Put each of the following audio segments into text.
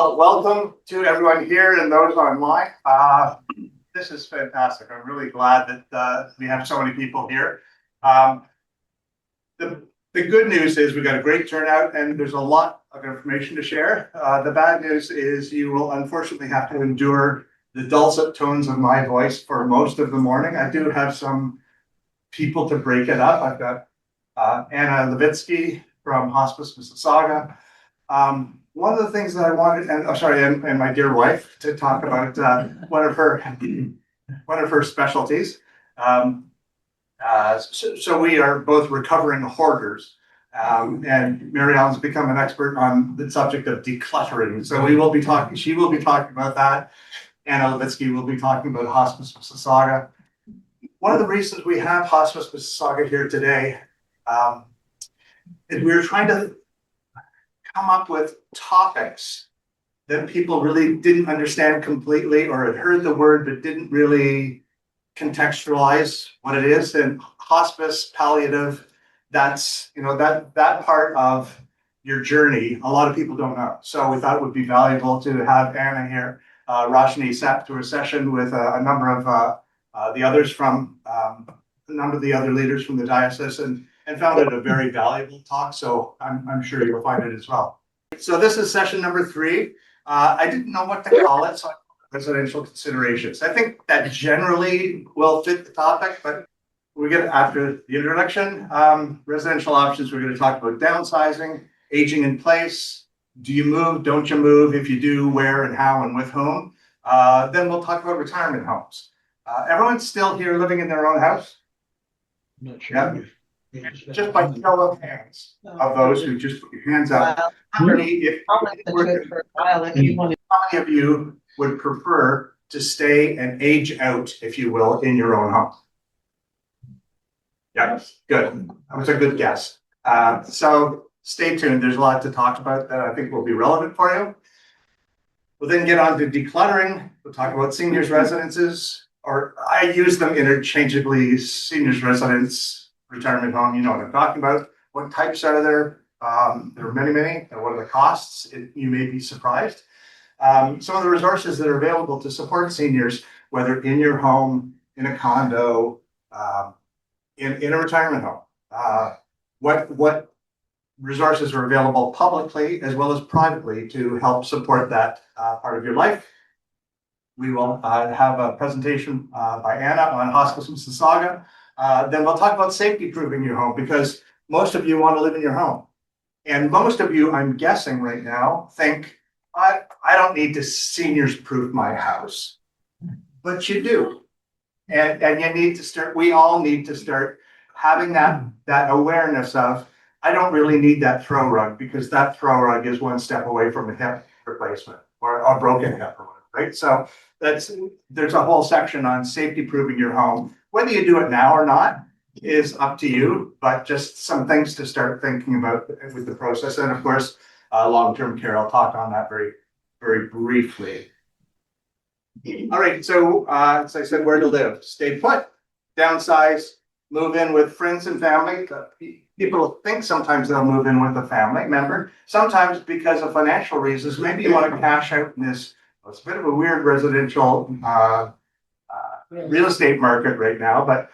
Welcome to everyone here and those online. This is fantastic. I'm really glad that we have so many people here. Um, the good news is we got a great turnout and there's a lot of information to share. The bad news is you will unfortunately have to endure the dulcet tones of my voice for most of the morning. I do have some people to break it up. I've got Anna Levitsky from Hospice Mississauga. One of the things that I wanted, and my dear wife, to talk about one of her specialties. So we are both recovering hoarders, and Mary Ellen's become an expert on the subject of decluttering. So we will be talking. She will be talking about that. Anna Levitsky will be talking about Hospice Mississauga. One of the reasons we have Hospice Mississauga here today is we were trying to come up with topics that people really didn't understand completely or had heard the word but didn't really contextualize what it is. And hospice, palliative, that's that part of your journey a lot of people don't know. So we thought it would be valuable to have Anna here. Rashni sat through a session with a number of the others from a number of the other leaders from the diocese and found it a very valuable talk. So I'm sure you'll find it as well. So this is session number 3. I didn't know what to call it, so I called it residential considerations. I think that generally will fit the topic, but we get after the introduction, residential options. We're going to talk about downsizing, aging in place. Do you move? Don't you move? If you do, where and how and with whom? Then we'll talk about retirement homes. Everyone's still here living in their own house? I'm not sure. Yeah. Just by show of hands of those who just put your hands up. How many of you would prefer to stay and age out, if you will, in your own home? Yeah, good. That was a good guess. So stay tuned. There's a lot to talk about that I think will be relevant for you. We'll then get on to decluttering. We'll talk about seniors residences, or I use them interchangeably, seniors residence, retirement home. You know what I'm talking about. What types are there? There are many. And what are the costs? You may be surprised. Some of the resources that are available to support seniors, whether in your home, in a condo, in a retirement home. What resources are available publicly as well as privately to help support that part of your life. We will have a presentation by Anna on Hospice Mississauga. Then we'll talk about safety proofing your home, because most of you want to live in your home. And most of you, I'm guessing right now, think, I don't need to seniors proof my house. But you do. And you need to start, we all need to start having that awareness of, I don't really need that throw rug, because that throw rug is one step away from a hip replacement or a broken hip or whatever, right? So there's a whole section on safety proofing your home. Whether you do it now or not is up to you, but just some things to start thinking about with the process. And of course, long-term care, I'll talk on that very, very briefly. All right, so as I said, where to live? Stay put, downsize, move in with friends and family. People think sometimes they'll move in with a family member, sometimes because of financial reasons. Maybe you want to cash out in this. It's a bit of a weird residential real estate market right now, but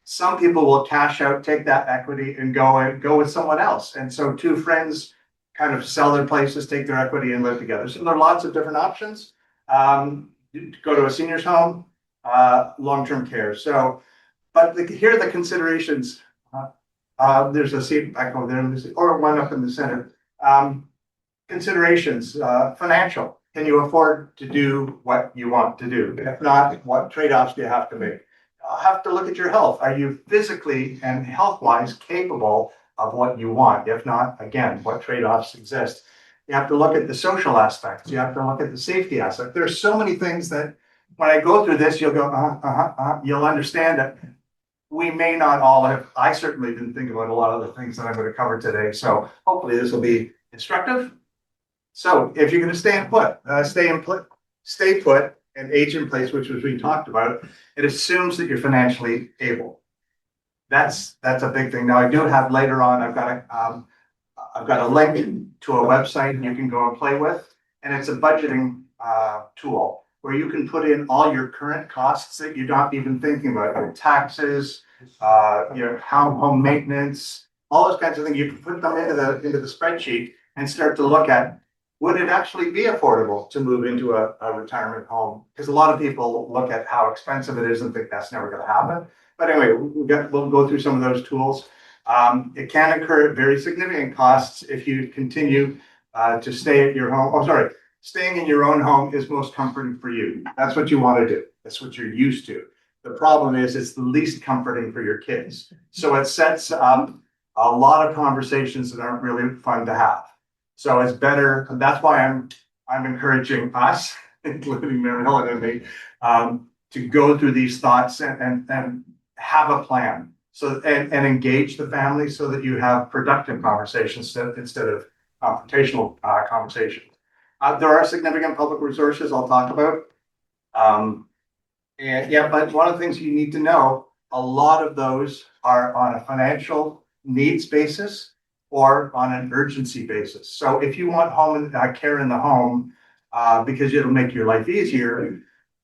some people will cash out, take that equity and go with someone else. And so 2 friends kind of sell their places, take their equity and live together. So there are lots of different options. Go to a senior's home, long-term care. So, but here are the considerations. There's a seat back over there, or one up in the center. Considerations, financial. Can you afford to do what you want to do? If not, what trade-offs do you have to make? You'll have to look at your health. Are you physically and health-wise capable of what you want? If not, again, what trade-offs exist? You have to look at the social aspects. You have to look at the safety aspect. There's so many things that when I go through this, you'll go, you'll understand that we may not all have. I certainly didn't think about a lot of the things that I'm going to cover today. So hopefully this will be instructive. So if you're going to stay put and age in place, which was we talked about, it assumes that you're financially able. That's a big thing. Now I do have later on, I've got a link to a website you can go and play with. and it's a budgeting tool where you can put in all your current costs that you're not even thinking about, your taxes, your home maintenance, all those kinds of things. You can put them into the spreadsheet and start to look at, would it actually be affordable to move into a retirement home? Because a lot of people look at how expensive it is and think that's never going to happen. But anyway, we'll go through some of those tools. It can incur very significant costs if you continue to stay at your home. Oh, sorry. Staying in your own home is most comforting for you. That's what you want to do. That's what you're used to. The problem is it's the least comforting for your kids. So it sets up a lot of conversations that aren't really fun to have. So it's better. And that's why I'm encouraging us, including Mary Helen and me, to go through these thoughts and have a plan. So and engage the family so that you have productive conversations instead of confrontational conversations. There are significant public resources I'll talk about. And yeah, but one of the things you need to know, a lot of those are on a financial needs basis or on an urgency basis. So if you want home care in the home, because it'll make your life easier,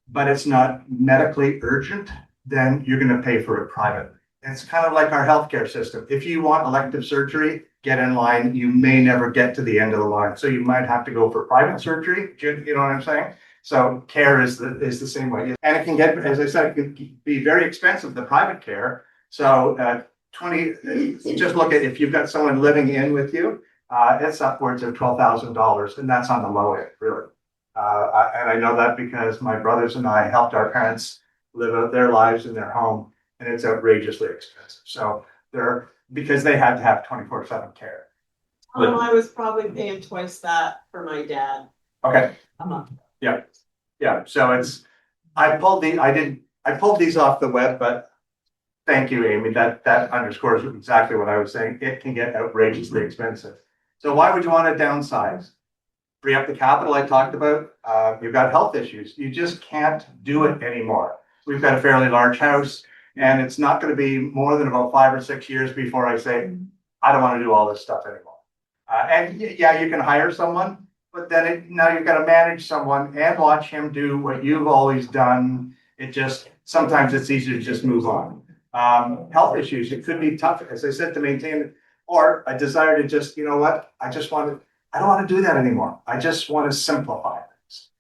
but it's not medically urgent, then you're going to pay for it privately. It's kind of like our healthcare system. If you want elective surgery, get in line. You may never get to the end of the line. So you might have to go for private surgery. You know what I'm saying? So care is the same way. And it can get, as I said, it can be very expensive, the private care. So just look at if you've got someone living in with you, it's upwards of $12,000. And that's on the low end, really. And I know that because my brothers and I helped our parents live out their lives in their home. And it's outrageously expensive. So because they had to have 24/7 care. I was probably paying twice that for my dad. Okay. A month. Yeah. Yeah. So I pulled these off the web, but thank you, Amy. That underscores exactly what I was saying. It can get outrageously expensive. So why would you want to downsize? Free up the capital I talked about. You've got health issues. You just can't do it anymore. We've got a fairly large house. And it's not going to be more than about 5 or 6 years before I say, I don't want to do all this stuff anymore. And yeah, you can hire someone, but then now you've got to manage someone and watch him do what you've always done. Sometimes it's easier to just move on. Health issues, it could be tough, as I said, to maintain, or a desire to just, you know what, I don't want to do that anymore. I just want to simplify things.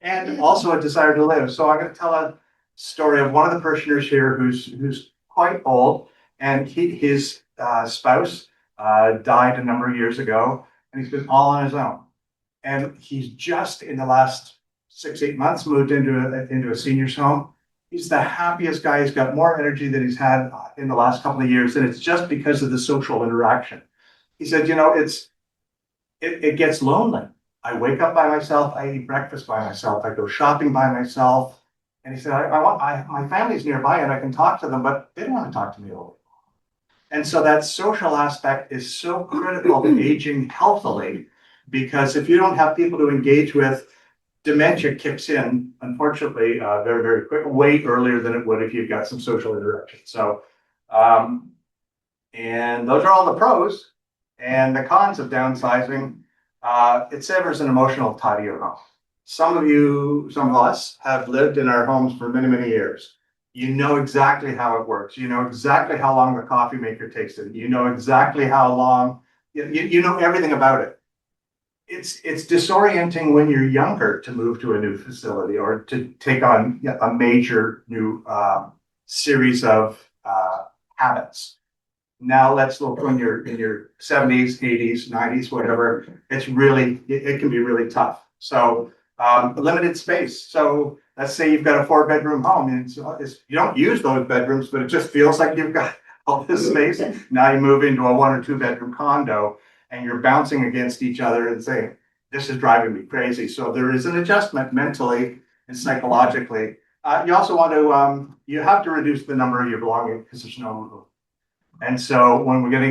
And also a desire to live. So I'm going to tell a story of one of the parishioners here who's quite old, and his spouse died a number of years ago, and he's been all on his own. And he's just in the last 6-8 months moved into a senior's home. He's the happiest guy. He's got more energy than he's had in the last couple of years, and it's just because of the social interaction. He said, it gets lonely. I wake up by myself. I eat breakfast by myself. I go shopping by myself. And he said, my family's nearby and I can talk to them, but they don't want to talk to me all day. And so that social aspect is so critical to aging healthily, because if you don't have people to engage with, dementia kicks in, unfortunately, very, very quick, way earlier than it would if you've got some social interaction. So, and those are all the pros. And the cons of downsizing, it severs an emotional tie to your home. Some of us have lived in our homes for many, many years. You know exactly how it works. You know exactly how long the coffee maker takes it. You know exactly how long, you know everything about it. It's disorienting when you're younger to move to a new facility or to take on a major new series of habits. Now let's look when you're in your 70s, 80s, 90s, whatever. It can be really tough. So limited space. So let's say you've got a 4-bedroom home, and you don't use those bedrooms, but it just feels like you've got all this space. Now you move into a 1 or 2 bedroom condo, and you're bouncing against each other and saying, "This is driving me crazy." So there is an adjustment mentally and psychologically. You also want to you have to reduce the number of your belongings because there's no room. And so when we'll get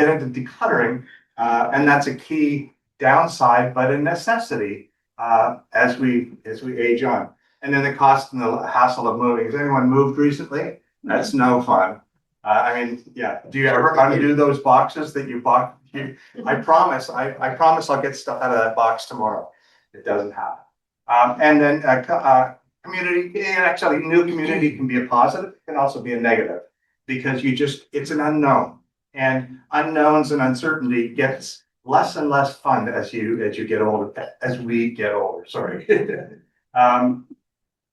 into decluttering, and that's a key downside, but a necessity as we age on. And then the cost and the hassle of moving. Has anyone moved recently? That's no fun. I mean, yeah, do you ever undo those boxes that you bought? I promise I'll get stuff out of that box tomorrow. It doesn't happen. And then, community, actually, new community can be a positive, it can also be a negative. Because it's an unknown. And unknowns and uncertainty gets less and less fun as you get older, as we get older, sorry.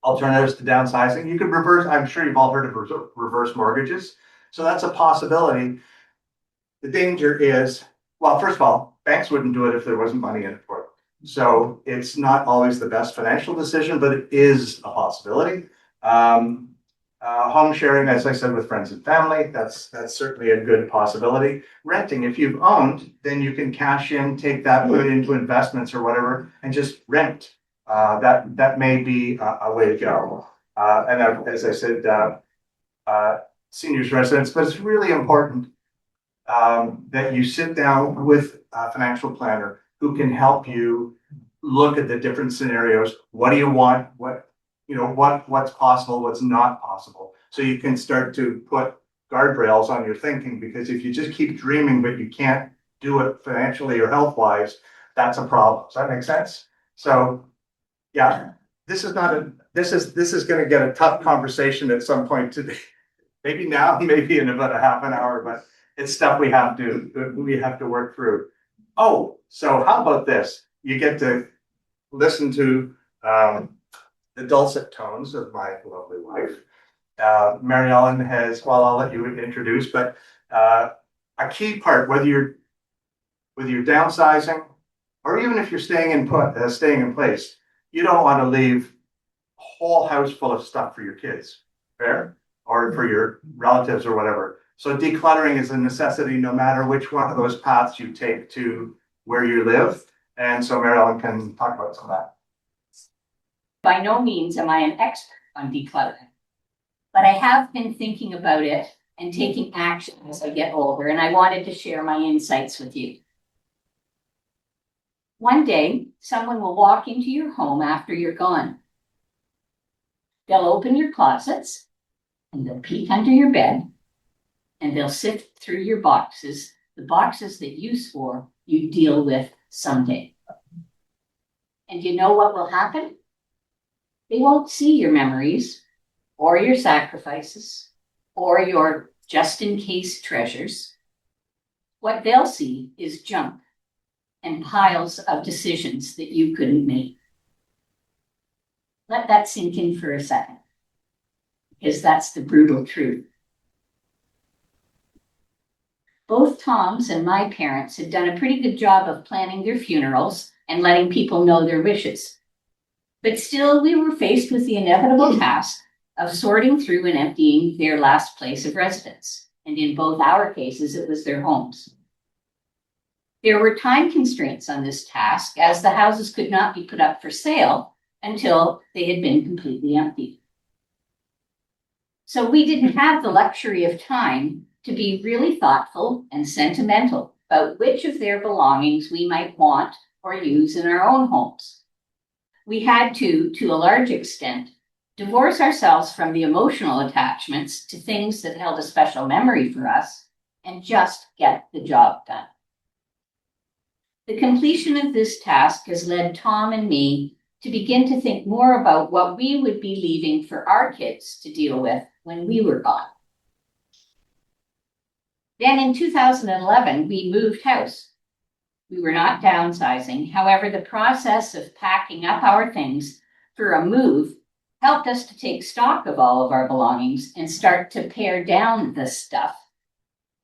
Alternatives to downsizing, you could reverse, I'm sure you've all heard of reverse mortgages. So that's a possibility. The danger is, well, first of all, banks wouldn't do it if there wasn't money in it for them. So it's not always the best financial decision, but it is a possibility. Home sharing, as I said, with friends and family, that's certainly a good possibility. Renting, if you've owned, then you can cash in, take that, put it into investments or whatever, and just rent. That may be a way to go. And as I said, seniors residents, but it's really important that you sit down with a financial planner who can help you look at the different scenarios. What do you want? What's possible, what's not possible. So you can start to put guardrails on your thinking, because if you just keep dreaming, but you can't do it financially or health-wise, that's a problem. Does that make sense? So yeah, this is going to get a tough conversation at some point today. Maybe now, maybe in about a half an hour, but it's stuff we have to work through. Oh, so how about this? You get to listen to the dulcet tones of my lovely wife. Mary Ellen has, well, I'll let you introduce, but a key part, whether you're downsizing or even if you're staying in place, you don't want to leave a whole house full of stuff for your kids, fair? Or for your relatives or whatever. So decluttering is a necessity no matter which one of those paths you take to where you live. And so Mary Ellen can talk about some of that. By no means am I an expert on decluttering, but I have been thinking about it and taking action as I get older, and I wanted to share my insights with you. One day, someone will walk into your home after you're gone. They'll open your closets, and they'll peek under your bed, and they'll sift through your boxes, the boxes that you swore you'd deal with someday. And you know what will happen? They won't see your memories, or your sacrifices, or your just-in-case treasures. What they'll see is junk and piles of decisions that you couldn't make. Let that sink in for a second, because that's the brutal truth. Both Tom's and my parents had done a pretty good job of planning their funerals and letting people know their wishes. But still, we were faced with the inevitable task of sorting through and emptying their last place of residence. And in both our cases, it was their homes. There were time constraints on this task, as the houses could not be put up for sale until they had been completely emptied. So we didn't have the luxury of time to be really thoughtful and sentimental about which of their belongings we might want or use in our own homes. We had to a large extent, divorce ourselves from the emotional attachments to things that held a special memory for us and just get the job done. The completion of this task has led Tom and me to begin to think more about what we would be leaving for our kids to deal with when we were gone. Then in 2011, we moved house. We were not downsizing. However, the process of packing up our things for a move helped us to take stock of all of our belongings and start to pare down the stuff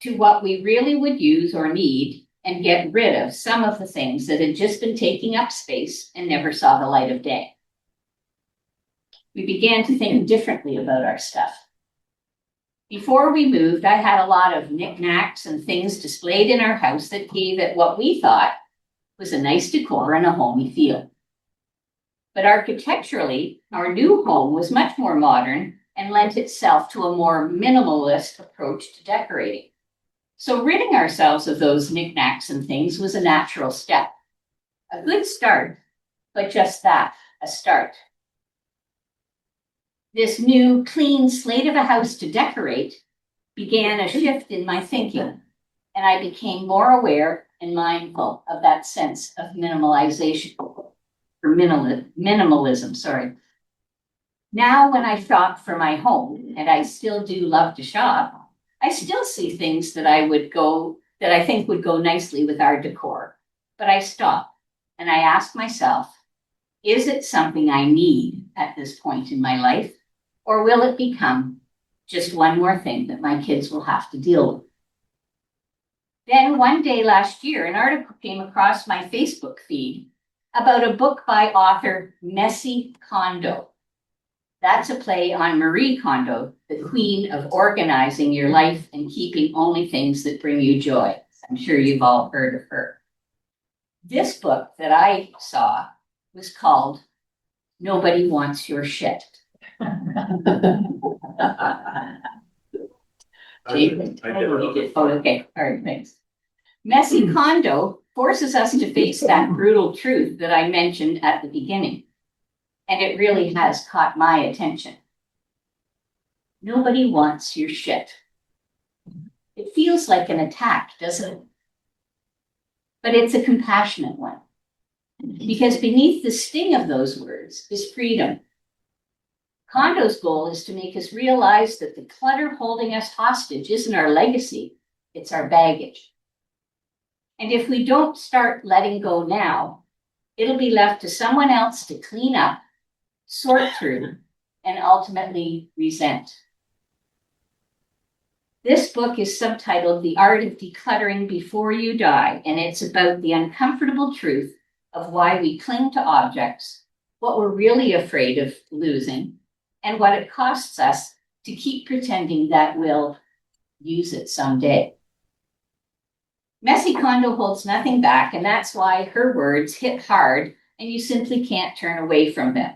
to what we really would use or need, and get rid of some of the things that had just been taking up space and never saw the light of day. We began to think differently about our stuff. Before we moved, I had a lot of knickknacks and things displayed in our house that gave it what we thought was a nice decor and a homey feel. But architecturally, our new home was much more modern and lent itself to a more minimalist approach to decorating. So ridding ourselves of those knickknacks and things was a natural step. A good start, but just that, a start. This new, clean slate of a house to decorate began a shift in my thinking, and I became more aware and mindful of that sense of minimalization, or minimalism, sorry. Now, when I shop for my home, and I still do love to shop, I still see things that I think would go nicely with our decor. But I stop and I ask myself, is it something I need at this point in my life? Or will it become just one more thing that my kids will have to deal with? Then one day last year, an article came across my Facebook feed about a book by author Messy Kondo. That's a play on Marie Kondo, the queen of organizing your life and keeping only things that bring you joy. I'm sure you've all heard of her. This book that I saw was called Nobody Wants Your Shit. Okay, all right, thanks. Messy Kondo forces us to face that brutal truth that I mentioned at the beginning. And it really has caught my attention. Nobody wants your shit. It feels like an attack, doesn't it? But it's a compassionate one. Because beneath the sting of those words is freedom. Kondo's goal is to make us realize that the clutter holding us hostage isn't our legacy, it's our baggage. And if we don't start letting go now, it'll be left to someone else to clean up, sort through, and ultimately resent. This book is subtitled The Art of Decluttering Before You Die, and it's about the uncomfortable truth of why we cling to objects, what we're really afraid of losing, and what it costs us to keep pretending that we'll use it someday. Messy Kondo holds nothing back, and that's why her words hit hard and you simply can't turn away from them.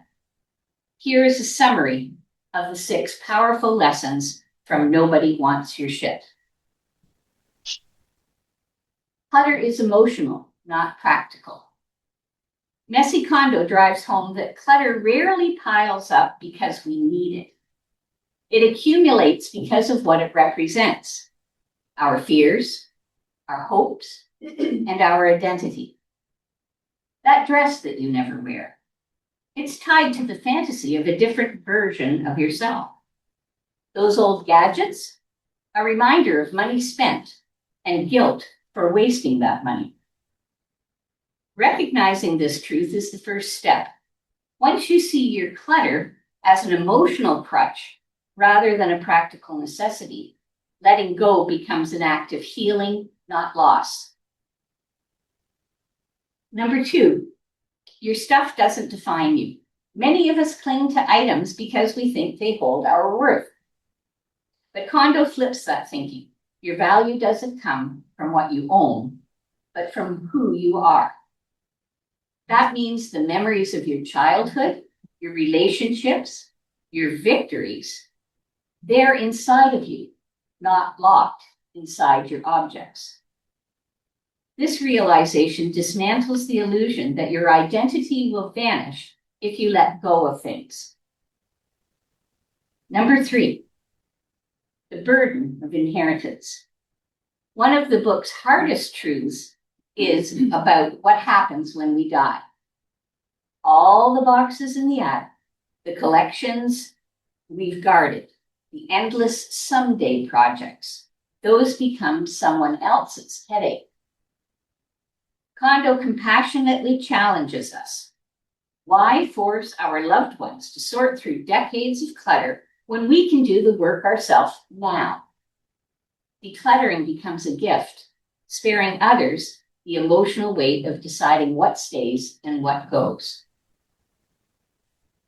Here is a summary of the 6 powerful lessons from Nobody Wants Your Shit. Clutter is emotional, not practical. Messy Kondo drives home that clutter rarely piles up because we need it. It accumulates because of what it represents: our fears, our hopes, and our identity. That dress that you never wear, it's tied to the fantasy of a different version of yourself. Those old gadgets, a reminder of money spent and guilt for wasting that money. Recognizing this truth is the first step. Once you see your clutter as an emotional crutch rather than a practical necessity, letting go becomes an act of healing, not loss. Number 2, your stuff doesn't define you. Many of us cling to items because we think they hold our worth. But Kondo flips that thinking. Your value doesn't come from what you own, but from who you are. That means the memories of your childhood, your relationships, your victories, they're inside of you, not locked inside your objects. This realization dismantles the illusion that your identity will vanish if you let go of things. Number 3, the burden of inheritance. One of the book's hardest truths is about what happens when we die. All the boxes in the attic, the collections we've guarded, the endless someday projects, those become someone else's headache. Kondo compassionately challenges us. Why force our loved ones to sort through decades of clutter when we can do the work ourselves now? Decluttering becomes a gift, sparing others the emotional weight of deciding what stays and what goes.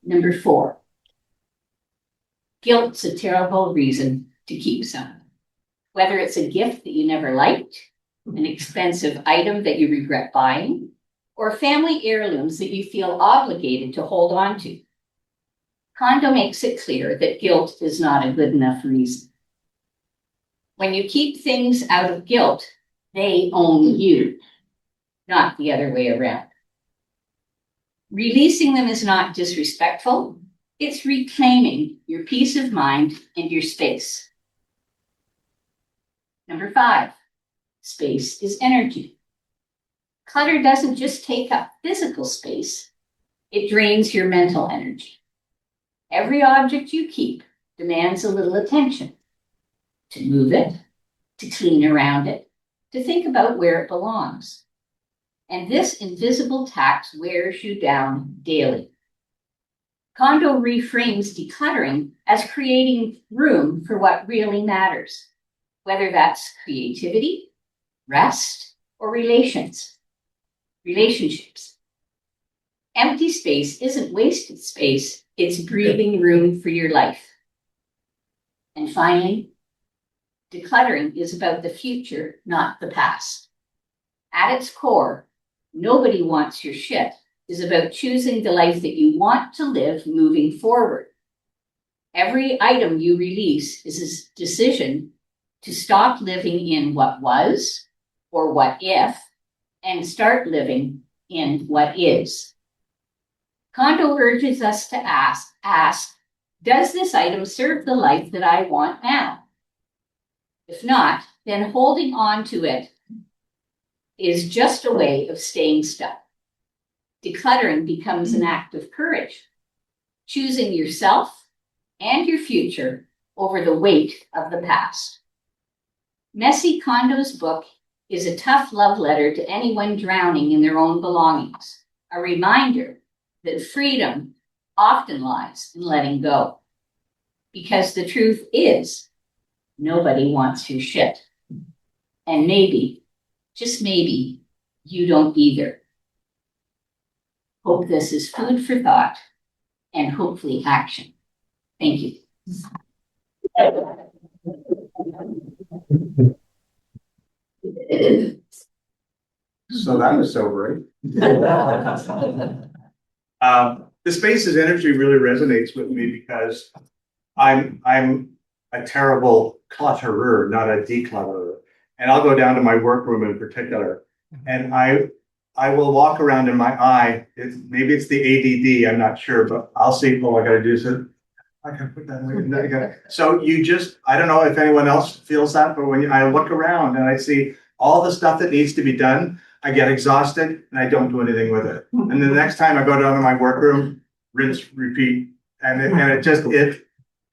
Number 4, guilt's a terrible reason to keep something. Whether it's a gift that you never liked, an expensive item that you regret buying, or family heirlooms that you feel obligated to hold on to. Kondo makes it clear that guilt is not a good enough reason. When you keep things out of guilt, they own you, not the other way around. Releasing them is not disrespectful, it's reclaiming your peace of mind and your space. Number 5, space is energy. Clutter doesn't just take up physical space, it drains your mental energy. Every object you keep demands a little attention. To move it, to clean around it, to think about where it belongs. And this invisible tax wears you down daily. Kondo reframes decluttering as creating room for what really matters, whether that's creativity, rest, or relationships. Empty space isn't wasted space, it's breathing room for your life. And finally, decluttering is about the future, not the past. At its core, nobody wants your shit is about choosing the life that you want to live moving forward. Every item you release is a decision to stop living in what was or what if and start living in what is. Kondo urges us to ask, does this item serve the life that I want now? If not, then holding on to it is just a way of staying stuck. Decluttering becomes an act of courage, choosing yourself and your future over the weight of the past. Messy Kondo's book is a tough love letter to anyone drowning in their own belongings, a reminder that freedom often lies in letting go. Because the truth is, nobody wants your shit. And maybe, just maybe, you don't either. Hope this is food for thought and hopefully action. Thank you. So that was sobering. The space's energy really resonates with me because I'm a terrible clutterer, not a declutterer. And I'll go down to my workroom in particular, and I will walk around in my eye. Maybe it's the ADD, I'm not sure, but I'll see, oh, I gotta do this. I gotta put that away. So I don't know if anyone else feels that, but when I look around and I see all the stuff that needs to be done, I get exhausted and I don't do anything with it. And then the next time I go down to my workroom, rinse, repeat, and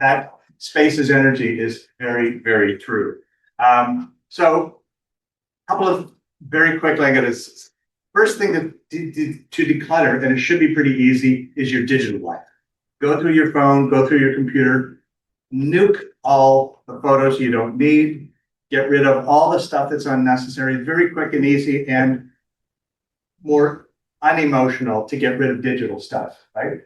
that space's energy is very, very true. So a couple of very quickly, first thing to declutter, and it should be pretty easy, is your digital life. Go through your phone, go through your computer, nuke all the photos you don't need, get rid of all the stuff that's unnecessary, very quick and easy and more unemotional to get rid of digital stuff, right?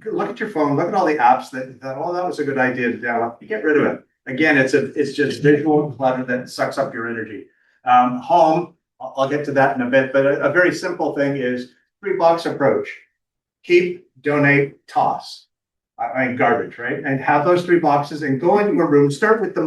Look at your phone, look at all the apps that was a good idea to download. You get rid of it. Again, it's just visual clutter that sucks up your energy. Home, I'll get to that in a bit, but a very simple thing is 3-box approach. Keep, donate, toss. I mean, garbage, right? And have those 3 boxes and go into a room. Start with the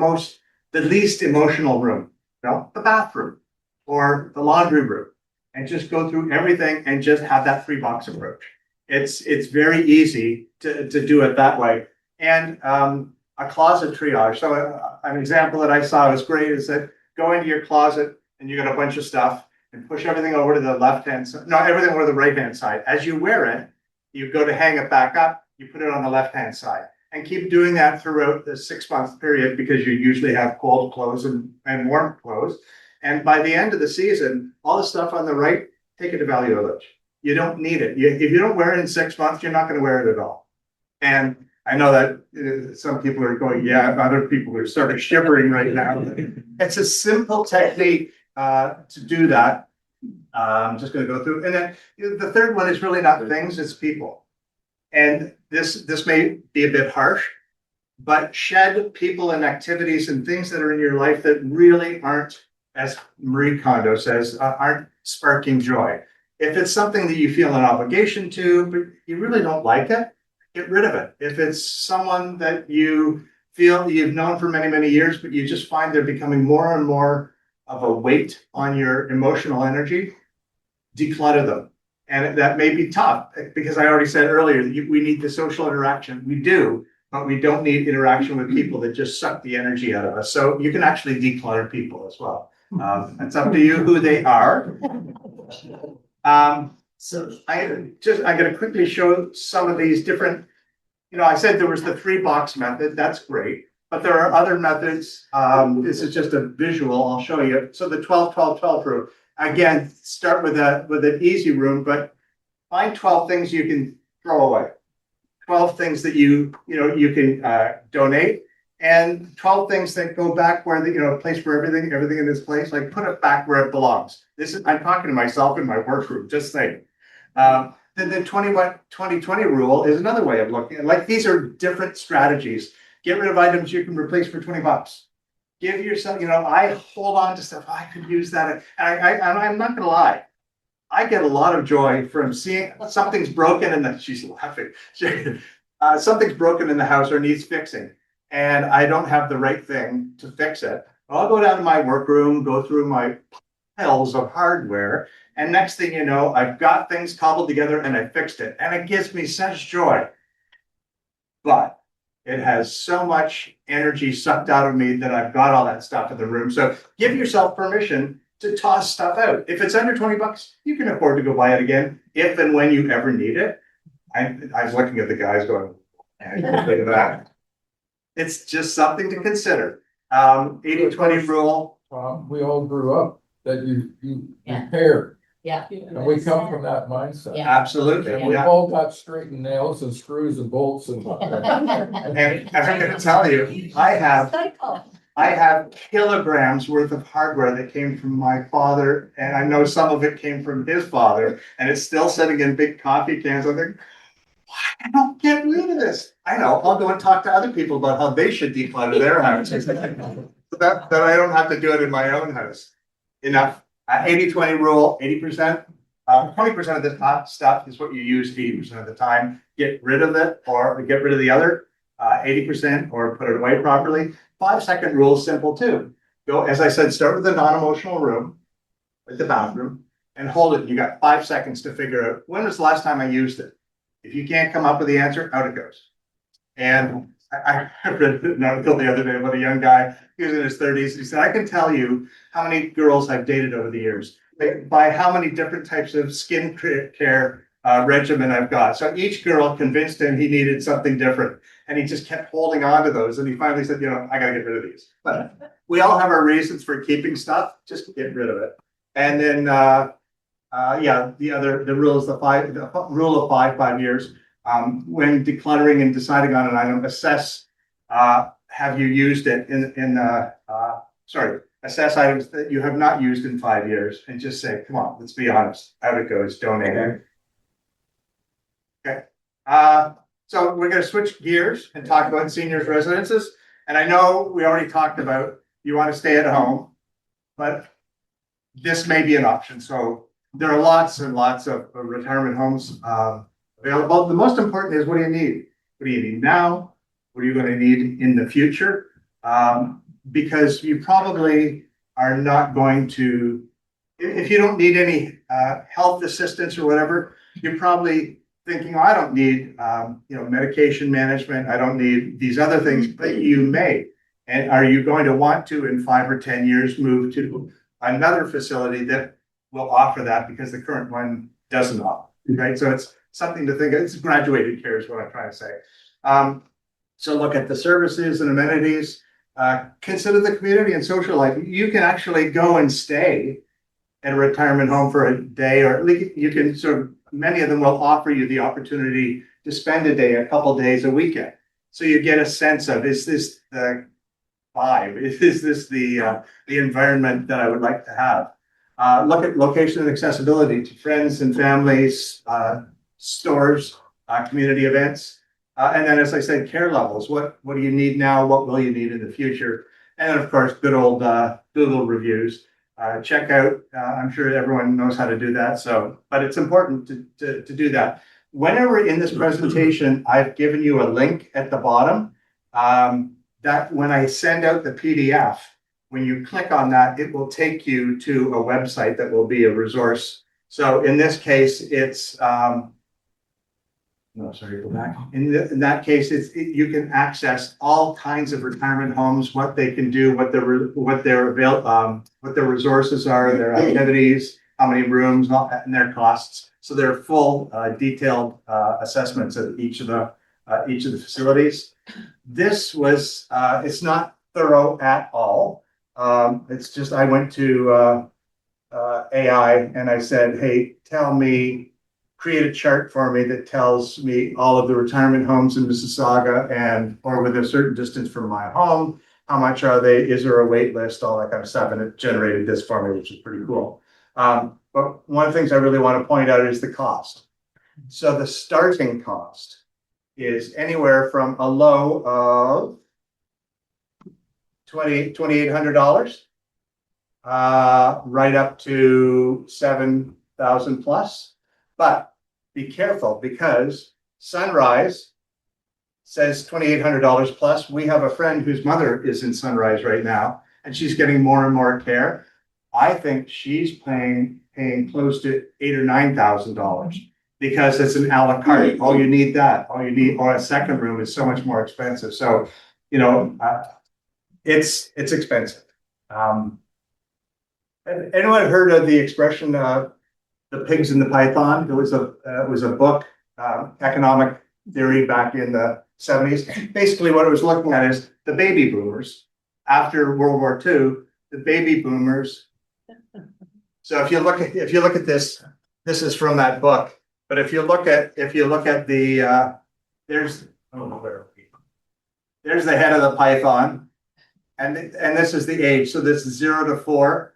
least emotional room, the bathroom or the laundry room, and just go through everything and just have that 3-box approach. It's very easy to do it that way. And a closet triage. So an example that I saw was great is that go into your closet and you got a bunch of stuff and push everything over to the left-hand side. No, everything over to the right-hand side. As you wear it, you go to hang it back up, you put it on the left-hand side. And keep doing that throughout the 6-month period because you usually have cold clothes and warm clothes. And by the end of the season, all the stuff on the right, take it to value village. You don't need it. If you don't wear it in 6 months, you're not going to wear it at all. And I know that some people are going, yeah, other people are sort of shivering right now. It's a simple technique to do that. I'm just going to go through. And then the third one is really not things, it's people. And this may be a bit harsh, but shed people and activities and things that are in your life that really aren't, as Marie Kondo says, aren't sparking joy. If it's something that you feel an obligation to, but you really don't like it, get rid of it. If it's someone that you feel you've known for many, many years, but you just find they're becoming more and more of a weight on your emotional energy, declutter them. And that may be tough because I already said earlier, we need the social interaction. We do, but we don't need interaction with people that just suck the energy out of us. So you can actually declutter people as well. It's up to you who they are. So I gotta quickly show some of these different, I said there was the 3-box method. That's great. But there are other methods. This is just a visual. I'll show you. So the 12, 12, 12 room. Again, start with an easy room, but find 12 things you can throw away. 12 things that you can donate, and 12 things that go back where the place for everything in this place, like put it back where it belongs. I'm talking to myself in my workroom, just saying. Then the 20-20 rule is another way of looking at it. Like, these are different strategies. Get rid of items you can replace for $20. Give yourself, I hold on to stuff. I could use that. And I'm not gonna lie. I get a lot of joy from seeing something's broken and she's laughing. Something's broken in the house or needs fixing, and I don't have the right thing to fix it. I'll go down to my workroom, go through my piles of hardware, and next thing you know, I've got things cobbled together and I fixed it. And it gives me such joy. But it has so much energy sucked out of me that I've got all that stuff in the room. So give yourself permission to toss stuff out. If it's under $20, you can afford to go buy it again, if and when you ever need it. I was looking at the guys going, I can think of that. It's just something to consider. 80-20 rule. We all grew up that you Yeah. repair, Yeah. and we come from that mindset. Yeah. Absolutely. And we've all got straightened nails and screws and bolts and. And I'm gonna tell you, I have kilograms worth of hardware that came from my father, and I know some of it came from his father, and it's still sitting in big coffee cans. I think, why I don't get rid of this? I know, I'll go and talk to other people about how they should declutter their houses. So that I don't have to do it in my own house. Enough. 80-20 rule, 80%. 20% of this hot stuff is what you use 80% of the time. Get rid of it or get rid of the other 80% or put it away properly. 5-second rule is simple too. Go, as I said, start with the non-emotional room, like the bathroom, and hold it. You got 5 seconds to figure out, when was the last time I used it? If you can't come up with the answer, out it goes. And I read an article the other day about a young guy. He was in his 30s. He said, I can tell you how many girls I've dated over the years by how many different types of skin care regimen I've got. So each girl convinced him he needed something different. And he just kept holding on to those. And he finally said, I got to get rid of these. But we all have our reasons for keeping stuff. Just get rid of it. And then, the rule is the rule of 5 years. When decluttering and deciding on an item, assess, have you used it assess items that you have not used in 5 years and just say, come on, let's be honest, out it goes, donate it. Okay. So we're going to switch gears and talk about seniors residences. And I know we already talked about you want to stay at home, but this may be an option. So there are lots and lots of retirement homes available. The most important is, what do you need? What do you need now? What are you going to need in the future? Because you probably are not going to, if you don't need any health assistance or whatever, you're probably thinking, I don't need medication management. I don't need these other things, but you may. And are you going to want to, in 5 or 10 years, move to another facility that will offer that, because the current one doesn't offer, right? So it's something to think of. It's graduated care is what I'm trying to say. So look at the services and amenities. Consider the community and social life. You can actually go and stay at a retirement home for a day, or you can many of them will offer you the opportunity to spend a day, a couple days, a weekend. So you get a sense of, is this the vibe? Is this the environment that I would like to have? Look at location and accessibility to friends and families, stores, community events. And then, as I said, care levels. What do you need now? What will you need in the future? And then, of course, good old Google reviews. Check out. I'm sure everyone knows how to do that. But it's important to do that. Whenever in this presentation, I've given you a link at the bottom. That when I send out the PDF, when you click on that, it will take you to a website that will be a resource. So in this case, it's No, sorry, go back. In that case, you can access all kinds of retirement homes, what they can do, what their resources are, their activities, how many rooms, and their costs. So they're full, detailed assessments of each of the facilities. This was, it's not thorough at all. It's just I went to AI and I said, hey, create a chart for me that tells me all of the retirement homes in Mississauga or within a certain distance from my home. How much are they? Is there a wait list? All that kind of stuff. And it generated this for me, which is pretty cool. But one of the things I really want to point out is the cost. So the starting cost is anywhere from a low of $2,800 right up to 7,000 plus. But be careful because Sunrise says $2,800 plus. We have a friend whose mother is in Sunrise right now, and she's getting more and more care. I think she's paying close to $8,000 or $9,000 because it's an a la carte. Oh, you need that. Oh, you need, or a second room is so much more expensive. So, it's expensive. Anyone heard of the expression, the pigs and the python? It was a book, economic theory back in the 70s. Basically what it was looking at is the baby boomers after World War II, the baby boomers. So if you look at this is from that book. But if you look at the there's the head of the python, and this is the age. So this is 0 to 4,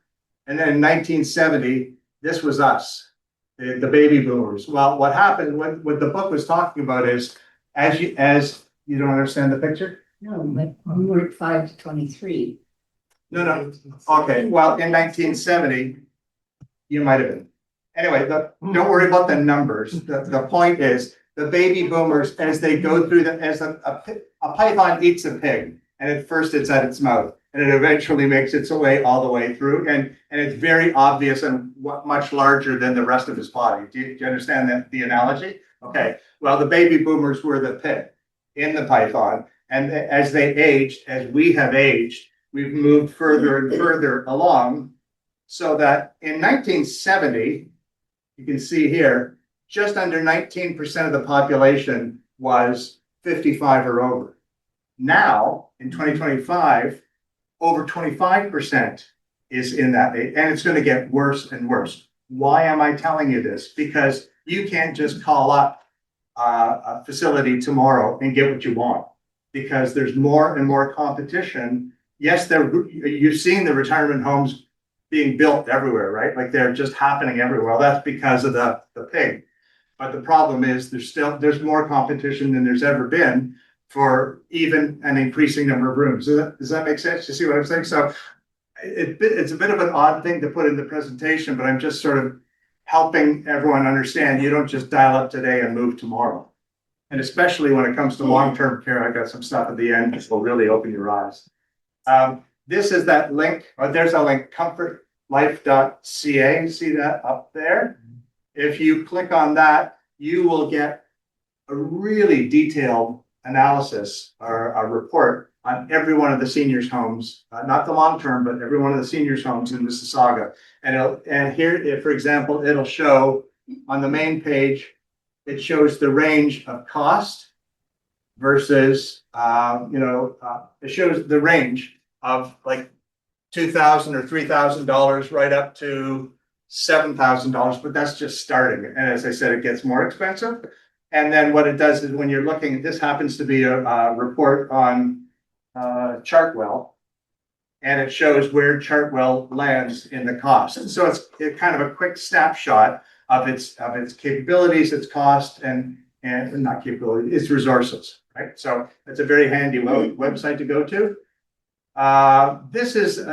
and then in 1970. This was us, the baby boomers. Well, what happened, what the book was talking about is, as you don't understand the picture? No, but we were at 5 to 23. No. Okay, well, in 1970, you might have been. Anyway, don't worry about the numbers. The point is, the baby boomers, as they go through as a python eats a pig, and at first it's at its mouth. And it eventually makes its way all the way through, and it's very obvious and much larger than the rest of his body. Do you understand the analogy? Okay. Well, the baby boomers were the pig in the python, and as they aged, as we have aged, we've moved further and further along, so that in 1970, you can see here, just under 19% of the population was 55 or over. Now, in 2025. Over 25% is in that age, and it's going to get worse and worse. Why am I telling you this? Because you can't just call up a facility tomorrow and get what you want, because there's more and more competition. Yes, you've seen the retirement homes being built everywhere, right? Like they're just happening everywhere. Well, that's because of the pig. But the problem is there's more competition than there's ever been for even an increasing number of rooms. Does that make sense? You see what I'm saying? So it's a bit of an odd thing to put in the presentation, but I'm just sort of helping everyone understand you don't just dial up today and move tomorrow. And especially when it comes to long-term care, I got some stuff at the end that will really open your eyes. This is that link, or there's a link, comfortlife.ca. See that up there? If you click on that, you will get a really detailed analysis or a report on every one of the seniors' homes, not the long-term, but every one of the seniors' homes in Mississauga. And here, for example, it'll show on the main page, it shows the range of cost versus, it shows the range of like $2,000 or $3,000 right up to $7,000, but that's just starting. And as I said, it gets more expensive. And then what it does is when you're looking, this happens to be a report on Chartwell, and it shows where Chartwell lands in the cost. And so it's kind of a quick snapshot of its capabilities, its cost, and not capability, its resources, right? So it's a very handy website to go to. This is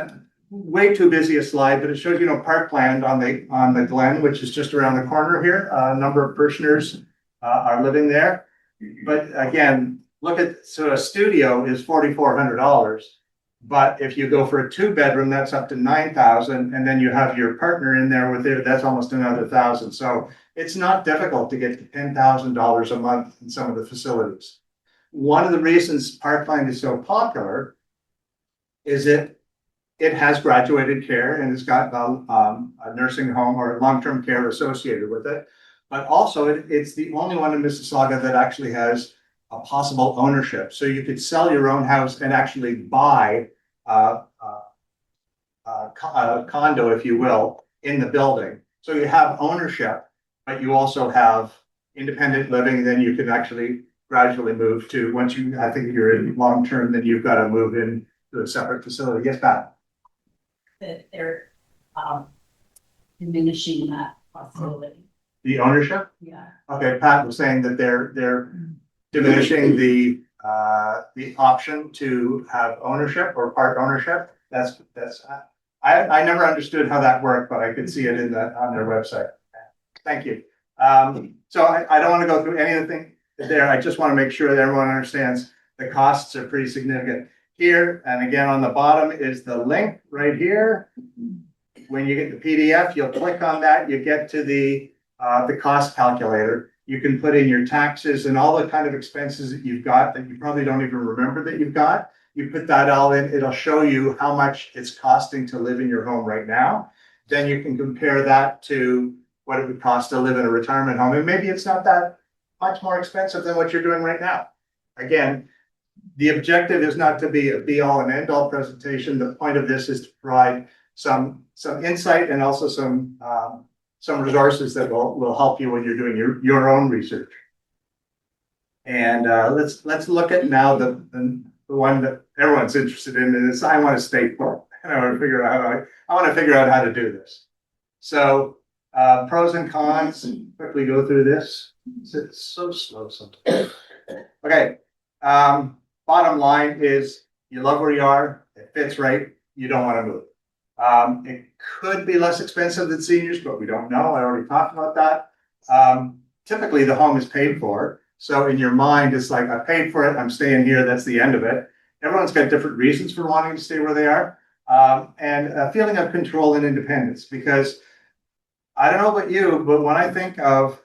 way too busy a slide, but it shows, parkland on the Glen, which is just around the corner here. A number of parishioners are living there. But again, so a studio is $4,400. But if you go for a 2-bedroom, that's up to $9,000, and then you have your partner in there that's almost another $1,000. So it's not difficult to get to $10,000 a month in some of the facilities. One of the reasons Parkland is so popular is it has graduated care and it's got a nursing home or long-term care associated with it. But also it's the only one in Mississauga that actually has a possible ownership. So you could sell your own house and actually buy a condo, if you will, in the building. So you have ownership, but you also have independent living. Then you can actually gradually move to, once you, I think you're in long-term, then you've got to move in to a separate facility. Yes, Pat? That they're diminishing that possibility. The ownership? Yeah. Okay, Pat was saying that they're diminishing the option to have ownership or part ownership. That's I never understood how that worked, but I could see it in on their website. Thank you. So I don't want to go through any of the things there. I just want to make sure that everyone understands the costs are pretty significant here. And again, on the bottom is the link right here. When you get the PDF, you'll click on that. You get to the cost calculator. You can put in your taxes and all the kind of expenses that you've got that you probably don't even remember that you've got. You put that all in, it'll show you how much it's costing to live in your home right now. Then you can compare that to what it would cost to live in a retirement home. And maybe it's not that much more expensive than what you're doing right now. Again, the objective is not to be a be all and end all presentation. The point of this is to provide some insight and also some resources that will help you when you're doing your own research. And let's look at now the one that everyone's interested in, and it's I want to stay put. And I want to figure out how to do this. So pros and cons. Quickly go through this. It's so slow sometimes. Okay. Bottom line is you love where you are. It fits right. You don't want to move. It could be less expensive than seniors, but we don't know. I already talked about that. Typically, the home is paid for. So in your mind, it's like, I paid for it. I'm staying here. That's the end of it. Everyone's got different reasons for wanting to stay where they are. And a feeling of control and independence. Because I don't know about you, but when I think of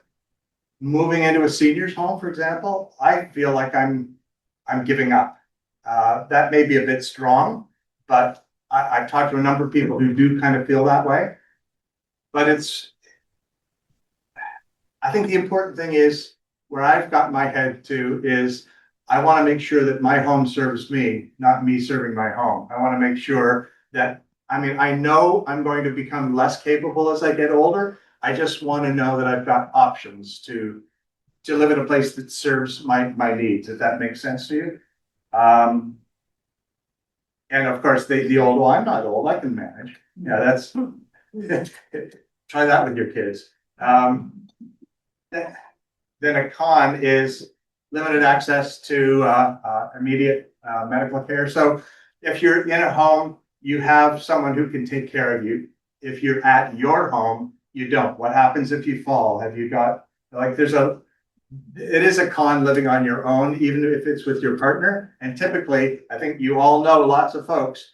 moving into a senior's home, for example, I feel like I'm giving up. That may be a bit strong, but I've talked to a number of people who do kind of feel that way. But I think the important thing is, where I've got my head to is, I want to make sure that my home serves me, not me serving my home. I want to make sure that, I know I'm going to become less capable as I get older. I just want to know that I've got options to live in a place that serves my needs, if that makes sense to you. And of course, the old, well, I'm not old, I can manage. Yeah, that's, try that with your kids. Then a con is limited access to immediate medical care. So if you're in a home, you have someone who can take care of you. If you're at your home, you don't. What happens if you fall? Have you got, like, it is a con living on your own, even if it's with your partner. And typically, I think you all know lots of folks,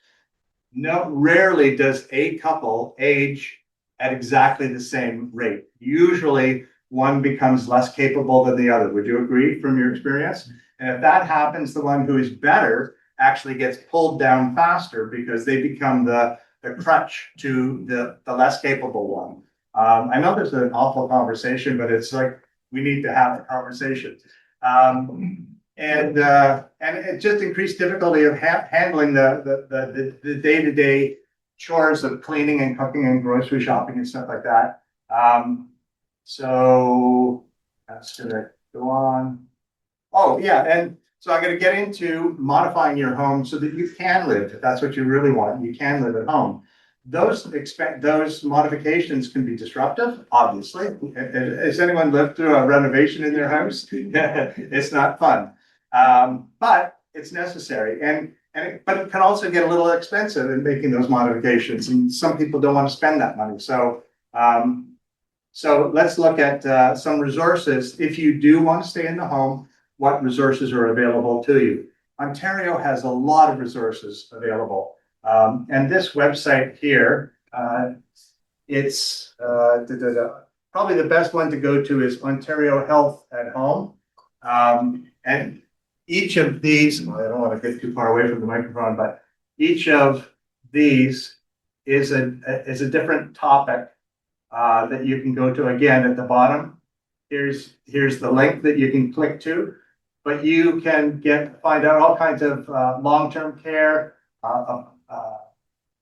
rarely does a couple age at exactly the same rate. Usually one becomes less capable than the other. Would you agree from your experience? And if that happens, the one who is better actually gets pulled down faster because they become the crutch to the less capable one. I know there's an awful conversation, but it's like, we need to have a conversation. And it just increased difficulty of handling the day-to-day chores of cleaning and cooking and grocery shopping and stuff like that. So that's gonna go on. Oh yeah, and so I'm gonna get into modifying your home so that you can live, if that's what you really want. You can live at home. Those modifications can be disruptive, obviously. Has anyone lived through a renovation in their house? It's not fun, but it's necessary. But it can also get a little expensive in making those modifications, and some people don't want to spend that money. So let's look at some resources. If you do want to stay in the home, what resources are available to you? Ontario has a lot of resources available. And this website here, it's probably the best one to go to is Ontario Health at Home. And each of these, well, I don't want to get too far away from the microphone, but each of these is a different topic that you can go to. Again, at the bottom, here's the link that you can click to, but you can find out all kinds of long-term care,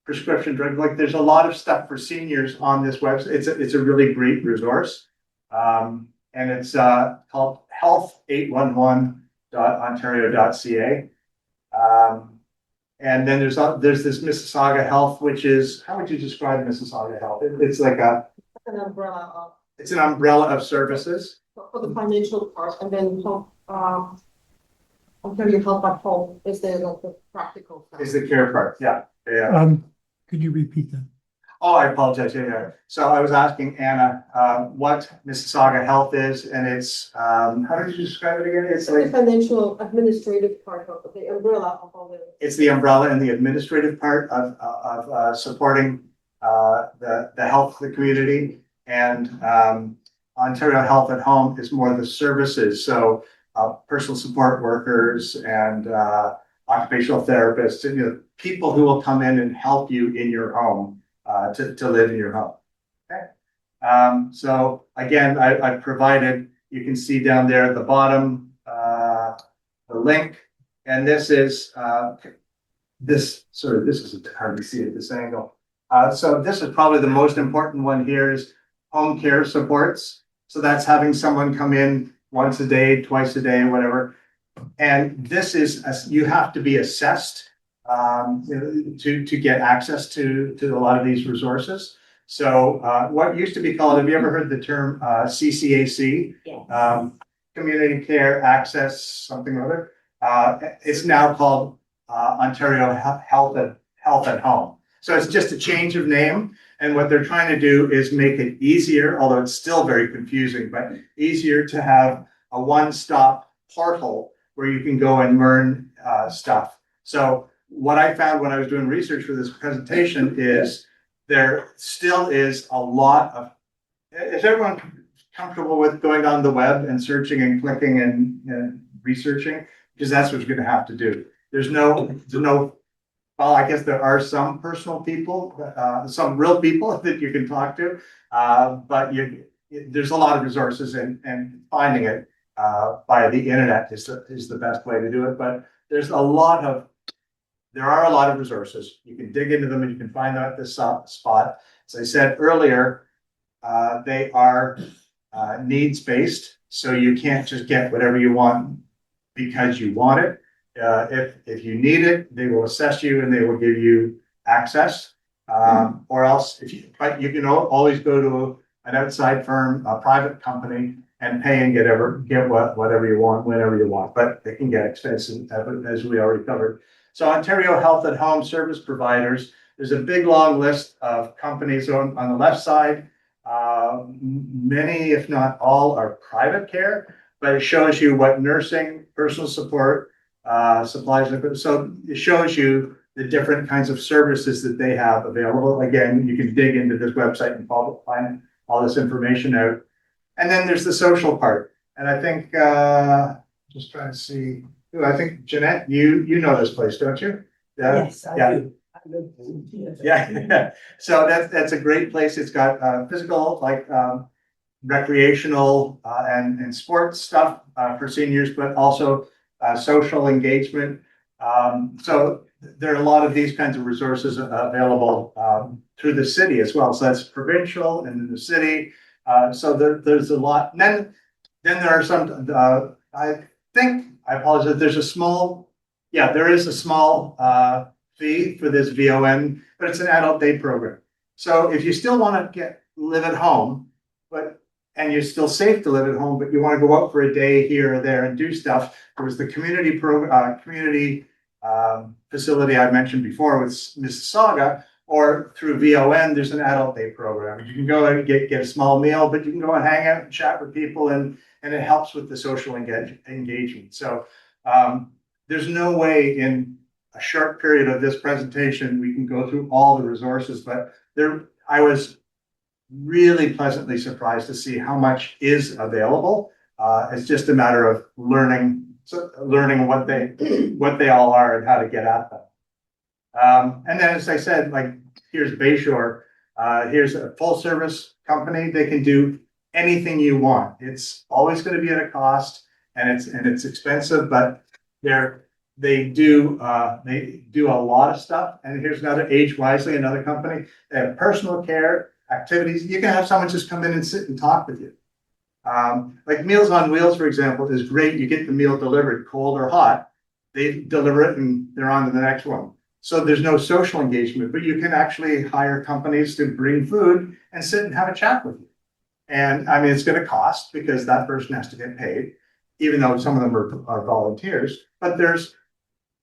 prescription drugs. Like there's a lot of stuff for seniors on this website. It's a really great resource. And it's called health811.ontario.ca. And then there's this Mississauga Health, which is, how would you describe Mississauga Health? It's like An umbrella it's an umbrella of services. for the financial part, and then Ontario Health at Home is the practical part. Is the care part, yeah. Yeah. Could you repeat that? Oh, I apologize. Yeah. So I was asking Anna what Mississauga Health is, and it's how did you describe it again? It's The like financial administrative part of the umbrella of all the. it's the umbrella and the administrative part of supporting the health of the community, and Ontario Health at Home is more the services. So personal support workers and occupational therapists, and people who will come in and help you in your home. To live in your home. Okay. So again, I provided, you can see down there at the bottom, the link, and this is this is hard to see at this angle. So this is probably the most important one here is home care supports. So that's having someone come in once a day, twice a day, whatever. And this is, you have to be assessed to get access to a lot of these resources. So what used to be called, have you ever heard the term CCAC? Yes. Community Care Access, something or other. It's now called Ontario Health at Home. So it's just a change of name. And what they're trying to do is make it easier, although it's still very confusing, but easier to have a one-stop portal where you can go and learn stuff. So what I found when I was doing research for this presentation is there still is a lot of, is everyone comfortable with going on the web and searching and clicking and researching? Because that's what you're going to have to do. There's no, well, I guess there are some personal people, some real people that you can talk to, but there's a lot of resources, and finding it via the internet is the best way to do it. But there are a lot of resources. You can dig into them and you can find them at this spot. As I said earlier, they are needs-based, so you can't just get whatever you want because you want it. If you need it, they will assess you and they will give you access. Or else, but you can always go to an outside firm, a private company, and pay and get whatever you want, whenever you want. But it can get expensive, as we already covered. So Ontario Health at Home service providers, there's a big long list of companies on the left side. Many, if not all, are private care, but it shows you what nursing, personal support, supplies. So it shows you the different kinds of services that they have available. Again, you can dig into this website and find all this information out. And then there's the social part. And I think, just trying to see, I think Jeanette, you know this place, don't you? Yes, I Yeah. do. I live there. Yeah. So that's a great place. It's got physical, like recreational and sports stuff for seniors, but also social engagement. So there are a lot of these kinds of resources available through the city as well. So that's provincial and in the city. So there's a lot. And then there are some, I apologize, there is a small fee for this VON, but it's an adult day program. So if you still want to live at home, and you're still safe to live at home, but you want to go out for a day here or there and do stuff, there was the community facility I mentioned before with Mississauga, or through VON, there's an adult day program. You can go and get a small meal, but you can go and hang out and chat with people, and it helps with the social engagement. So there's no way in a short period of this presentation we can go through all the resources, but I was really pleasantly surprised to see how much is available. It's just a matter of learning what they all are and how to get at them. And then, as I said, like here's Bayshore, here's a full service company. They can do anything you want. It's always going to be at a cost, and it's expensive, but they do a lot of stuff. And here's another Age Wisely, another company. They have personal care activities. You can have someone just come in and sit and talk with you. Like Meals on Wheels, for example, is great. You get the meal delivered, cold or hot. They deliver it and they're on to the next one. So there's no social engagement, but you can actually hire companies to bring food and sit and have a chat with you. And I mean, it's going to cost because that person has to get paid, even though some of them are volunteers. But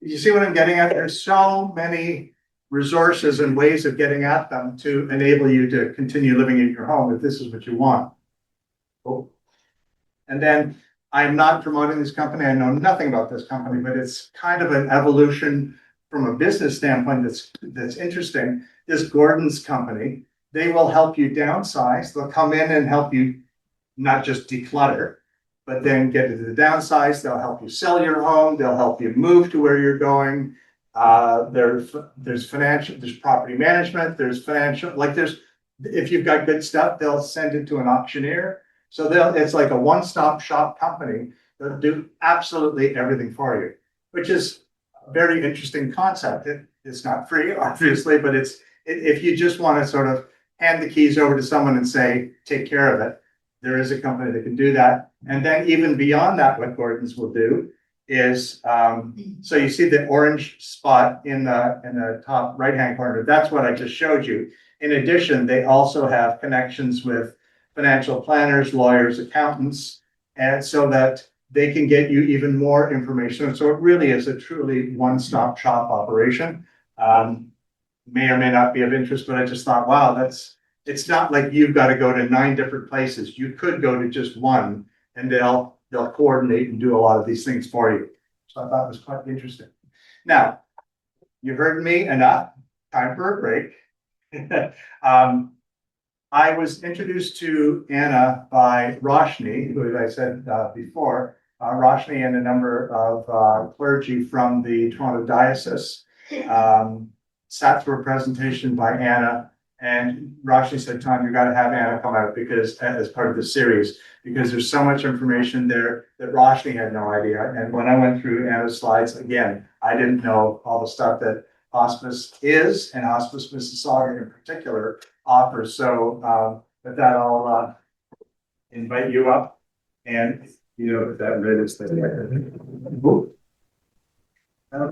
you see what I'm getting at? There's so many resources and ways of getting at them to enable you to continue living in your home if this is what you want. Cool. And then I'm not promoting this company. I know nothing about this company, but it's kind of an evolution from a business standpoint that's interesting. This Gordon's company, they will help you downsize. They'll come in and help you not just declutter, but then get to the downsize. They'll help you sell your home. They'll help you move to where you're going. There's financial, there's property management, there's financial, if you've got good stuff, they'll send it to an auctioneer. So it's like a one-stop shop company that'll do absolutely everything for you, which is a very interesting concept. It's not free, obviously, but if you just want to sort of hand the keys over to someone and say, take care of it, there is a company that can do that. And then even beyond that, what Gordon's will do is, so you see the orange spot in the top right-hand corner, that's what I just showed you. In addition, they also have connections with financial planners, lawyers, accountants, and so that they can get you even more information. So it really is a truly one-stop shop operation. May or may not be of interest, but I just thought, wow, it's not like you've got to go to 9 different places. You could go to just one and they'll coordinate and do a lot of these things for you. So I thought it was quite interesting. Now, you heard me enough. Time for a break. I was introduced to Anna by Roshni, who, as I said before, Roshni and a number of clergy from the Toronto Diocese sat through a presentation by Anna, and Roshni said, Tom, you got to have Anna come out because as part of the series, because there's so much information there that Roshni had no idea. And when I went through Anna's slides, again, I didn't know all the stuff that hospice is, and Hospice Mississauga in particular offers. So with that, I'll invite you up, and you know what that red is there.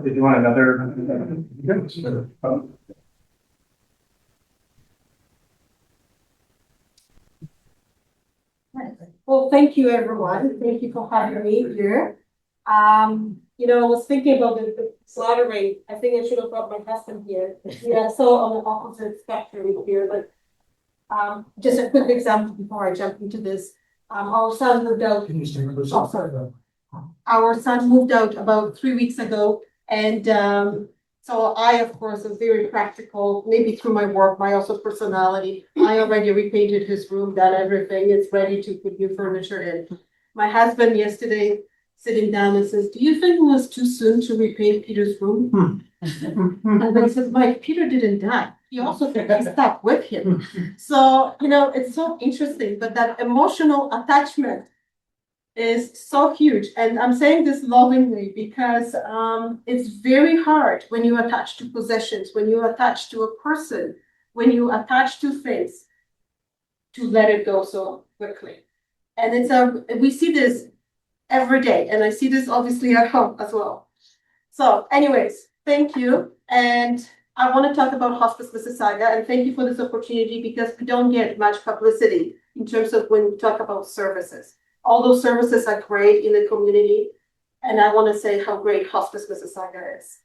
Did you want another? Well, thank you, everyone. Thank you for having me here. I was thinking about the slaughtering. I think I should have brought my husband here. Yeah, so on the opposite spectrum here, but just a quick example before I jump into this. Our son moved out. Can you stay with us? Oh, sorry. Our son moved out about 3 weeks ago, and so I, of course, was very practical, maybe through my work, my also personality. I already repainted his room, done everything. It's ready to put new furniture in. My husband yesterday sitting down and says, do you think it was too soon to repaint Peter's room? And I said, Mike, Peter didn't die. He also took his stuff with him. So, it's so interesting, but that emotional attachment is so huge. And I'm saying this lovingly because it's very hard when you attach to possessions, when you attach to a person, when you attach to things, to let it go so quickly. And we see this every day. And I see this obviously at home as well. So anyways, thank you. And I want to talk about Hospice Mississauga, and thank you for this opportunity because we don't get much publicity in terms of when we talk about services. All those services are great in the community, and I want to say how great Hospice Mississauga is.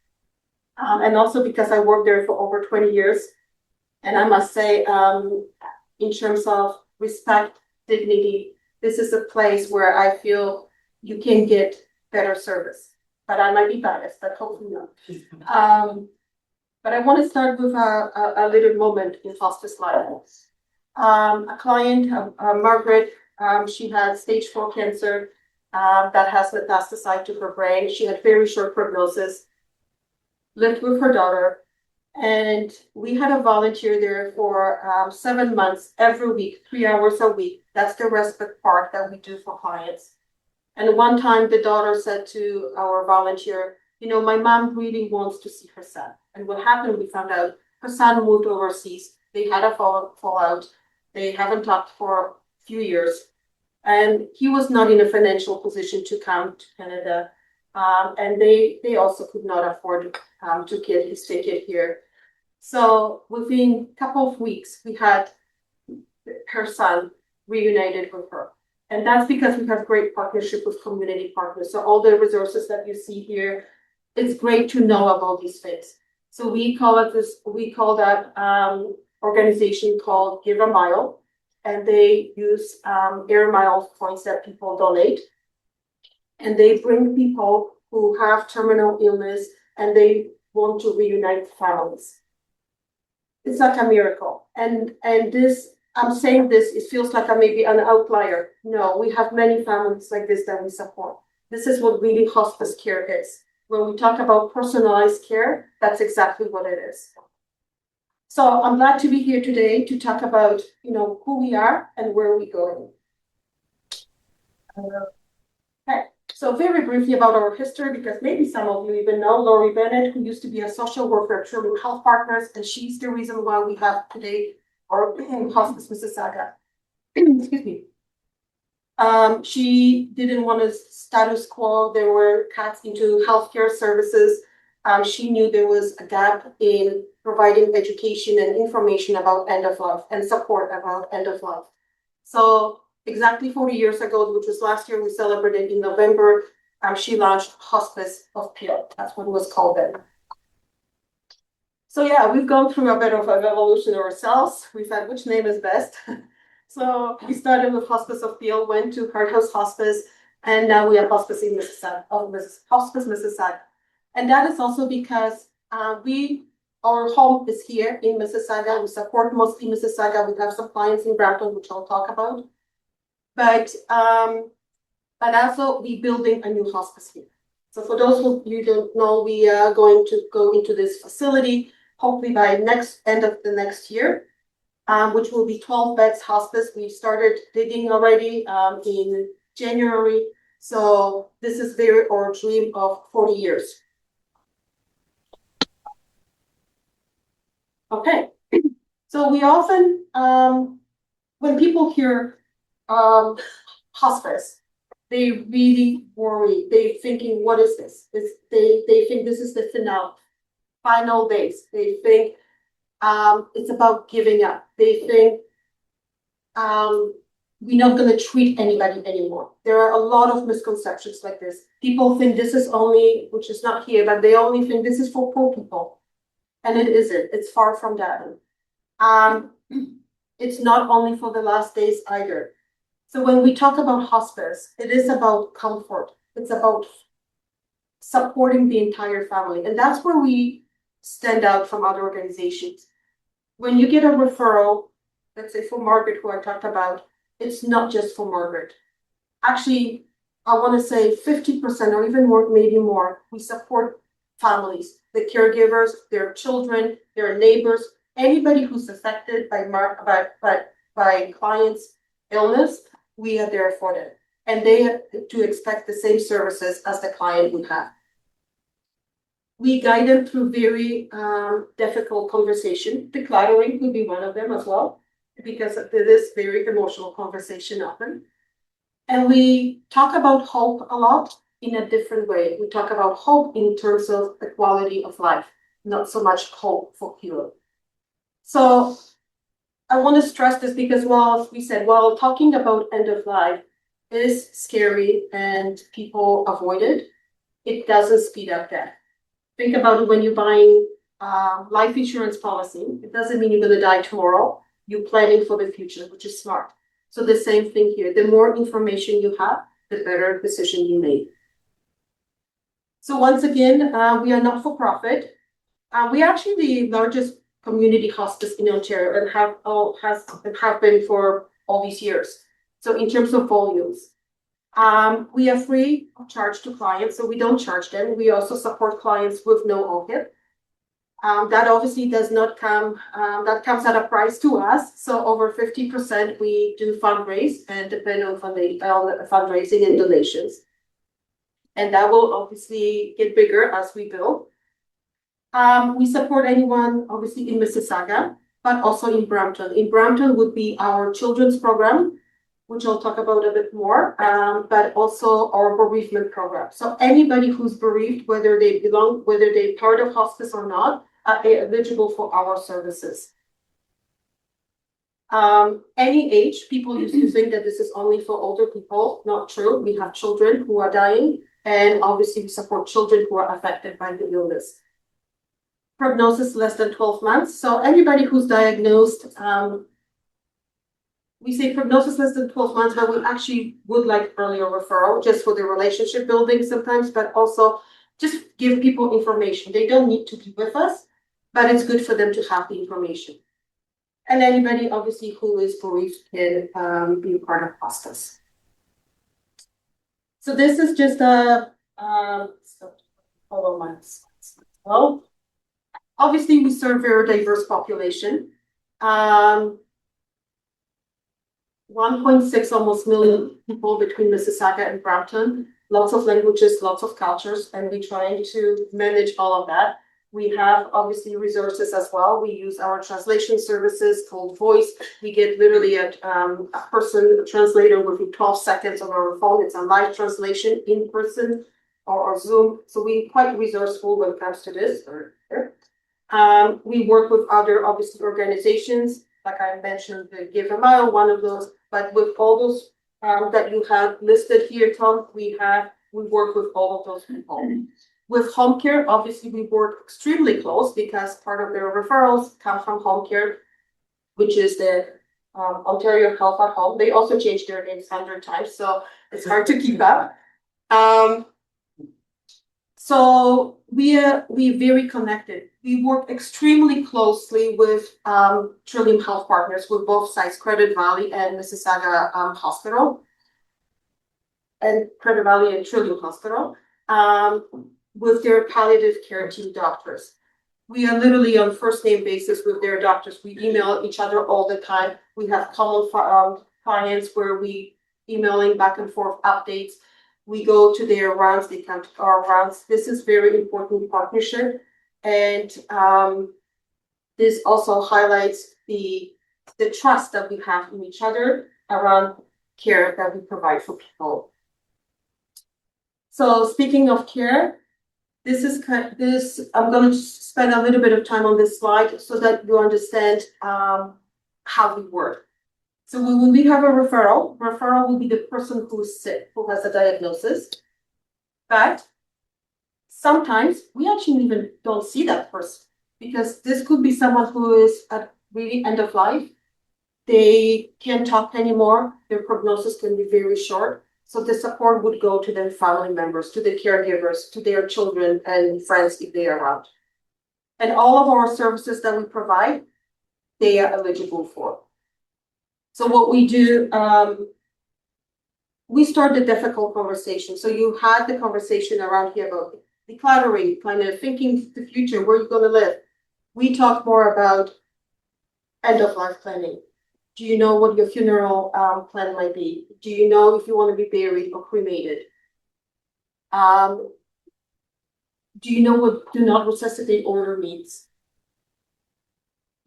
And also because I worked there for over 20 years, and I must say, in terms of respect, dignity, this is a place where I feel you can get better service. But I might be biased, but hopefully not. But I want to start with a little moment in hospice life. A client, Margaret, she had stage 4 cancer that has metastasized to her brain. She had very short prognosis, lived with her daughter, and we had a volunteer there for 7 months every week, 3 hours a week. That's the respite part that we do for clients. And one time the daughter said to our volunteer, you know, my mom really wants to see her son. And what happened, we found out her son moved overseas. They had a fallout. They haven't talked for a few years. And he was not in a financial position to come to Canada. And they also could not afford to get his ticket here. So within a couple of weeks, we had her son reunited with her. And that's because we have great partnership with community partners. So all the resources that you see here, it's great to know about these things. So we call that organization called Give a Mile, and they use air miles points that people donate. And they bring people who have terminal illness and they want to reunite families. It's like a miracle. And this, I'm saying this, it feels like maybe an outlier. No, we have many families like this that we support. This is what really hospice care is. When we talk about personalized care, that's exactly what it is. So I'm glad to be here today to talk about, you know, who we are and where we're going. Okay, so very briefly about our history, because maybe some of you even know Lori Bennett, who used to be a social worker at True Health Partners, and she's the reason why we have today our Hospice Mississauga. Excuse me. She didn't want a status quo. There were cuts into healthcare services. She knew there was a gap in providing education and information about end of life and support about end of life. So exactly 40 years ago, which was last year, we celebrated in November, she launched Hospice of Peel. That's what it was called then. So yeah, we've gone through a bit of an evolution ourselves. We said which name is best. So we started with Hospice of Peel, went to Heart House Hospice, and now we have Hospice in Mississauga, Hospice Mississauga. And that is also because our home is here in Mississauga. We support mostly Mississauga. We have some clients in Brampton, which I'll talk about. But also we building a new hospice here. So for those who you don't know, we are going to go into this facility, hopefully by end of the next year, which will be 12 beds hospice. We started digging already in January. So this is our dream of 40 years. Okay, so we often, when people hear hospice, they really worry. They're thinking, what is this? They think this is the final days. They think it's about giving up. They think we're not going to treat anybody anymore. There are a lot of misconceptions like this. People think this is only, which is not here, but they only think this is for poor people. And it isn't. It's far from that. It's not only for the last days either. So when we talk about hospice, it is about comfort. It's about supporting the entire family. And that's where we stand out from other organizations. When you get a referral, let's say for Margaret, who I talked about, it's not just for Margaret. Actually, I want to say 50% or even more, maybe more, we support families, the caregivers, their children, their neighbors, anybody who's affected by clients' illness, we are there for them. And they have to expect the same services as the client would have. We guide them through very difficult conversation. Decluttering could be one of them as well, because it is very emotional conversation often. And we talk about hope a lot in a different way. We talk about hope in terms of the quality of life, not so much hope for cure. So I want to stress this because while talking about end of life is scary and people avoid it, it doesn't speed up death. Think about it when you're buying life insurance policy. It doesn't mean you're going to die tomorrow. You're planning for the future, which is smart. So the same thing here. The more information you have, the better decision you make. So once again, we are not for profit. We're actually the largest community hospice in Ontario and have been for all these years. So in terms of volumes, we are free of charge to clients, so we don't charge them. We also support clients with no OHIP. That obviously does not come, that comes at a price to us. So over 50% we do fundraise and depend on fundraising and donations. And that will obviously get bigger as we build. We support anyone obviously in Mississauga, but also in Brampton. In Brampton would be our children's program, which I'll talk about a bit more, but also our bereavement program. So anybody who's bereaved, whether they're part of hospice or not, are eligible for our services. Any age, people used to think that this is only for older people. Not true. We have children who are dying, and obviously we support children who are affected by the illness. Prognosis less than 12 months. So anybody who's diagnosed, we say prognosis less than 12 months, but we actually would like earlier referral just for the relationship building sometimes, but also just give people information. They don't need to be with us, but it's good for them to have the information. And anybody obviously who is bereaved can be part of hospice. So this is just a, hold on my slides. Well, obviously we serve very diverse population. 1.6 almost million people between Mississauga and Brampton, lots of languages, lots of cultures, and we're trying to manage all of that. We have obviously resources as well. We use our translation services called Voice. We get literally a person translator within 12 seconds on our phone. It's a live translation in person or Zoom. So we're quite resourceful when it comes to this. We work with other obviously organizations, like I mentioned, the Give a Mile, one of those. But with all those that you have listed here, Tom, we work with all of those people. With home care, obviously we work extremely close because part of their referrals come from home care, which is the Ontario Health at Home. They also changed their names 100 times, so it's hard to keep up. So we're very connected. We work extremely closely with Trillium Health Partners with both sides, Credit Valley and Mississauga Hospital, and Credit Valley and Trillium Hospital, with their palliative care team doctors. We are literally on first name basis with their doctors. We email each other all the time. We have common clients where we emailing back and forth updates. We go to their rounds, they come to our rounds. This is very important partnership. And this also highlights the trust that we have in each other around care that we provide for people. So speaking of care, I'm going to spend a little bit of time on this slide so that you understand how we work. So when we have a referral will be the person who is sick, who has a diagnosis. But sometimes we actually even don't see that person because this could be someone who is at really end of life. They can't talk anymore. Their prognosis can be very short. So the support would go to their family members, to the caregivers, to their children and friends if they are around. And all of our services that we provide, they are eligible for. So what we do, we start the difficult conversation. So you had the conversation around here about decluttering, kind of thinking the future, where you're going to live. We talk more about end of life planning. Do you know what your funeral plan might be? Do you know if you want to be buried or cremated? Do you know what do not resuscitate order means?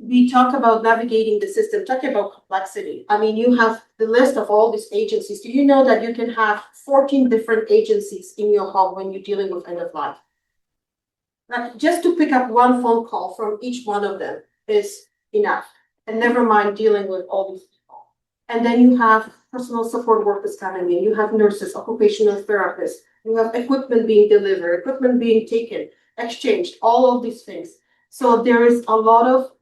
We talk about navigating the system, talking about complexity. I mean, you have the list of all these agencies. Do you know that you can have 14 different agencies in your home when you're dealing with end of life? Like, just to pick up one phone call from each one of them is enough. And never mind dealing with all these people. And then you have personal support workers coming in. You have nurses, occupational therapists. You have equipment being delivered, equipment being taken, exchanged, all of these things. So there is a lot of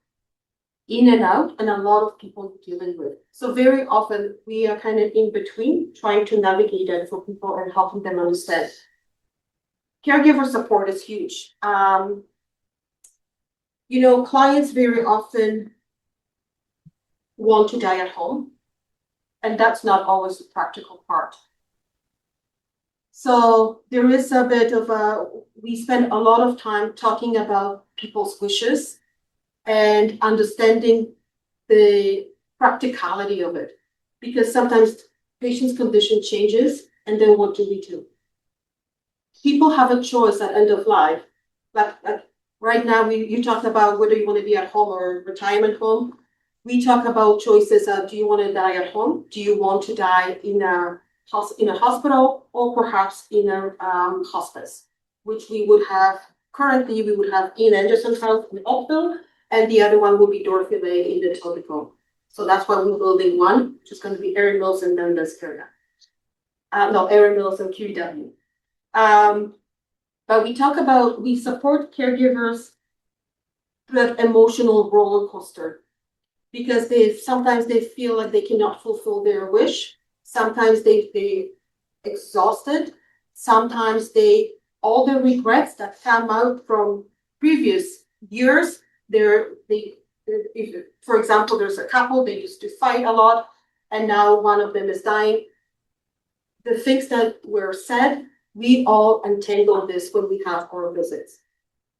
in and out and a lot of people dealing with. So very often we are kind of in between trying to navigate it for people and helping them understand. Caregiver support is huge. clients very often want to die at home, and that's not always the practical part. So there is a bit of we spend a lot of time talking about people's wishes and understanding the practicality of it. Because sometimes patient's condition changes, and then what do we do? People have a choice at end of life. Like right now, you talked about whether you want to be at home or retirement home. We talk about choices of, do you want to die at home? Do you want to die in a hospital, or perhaps in a hospice, which we would have currently, we would have in Anderson House in Oakville, and the other one will be Dorothy Lane in the Etobicoke. So that's why we're building one, which is going to be Erin Mills and Dundas area. Erin Mills and QW. But we support caregivers through an emotional roller coaster, because sometimes they feel like they cannot fulfill their wish. Sometimes they exhausted. Sometimes all the regrets that come out from previous years, for example, there's a couple, they used to fight a lot, and now one of them is dying. The things that were said, we all untangle this when we have our visits.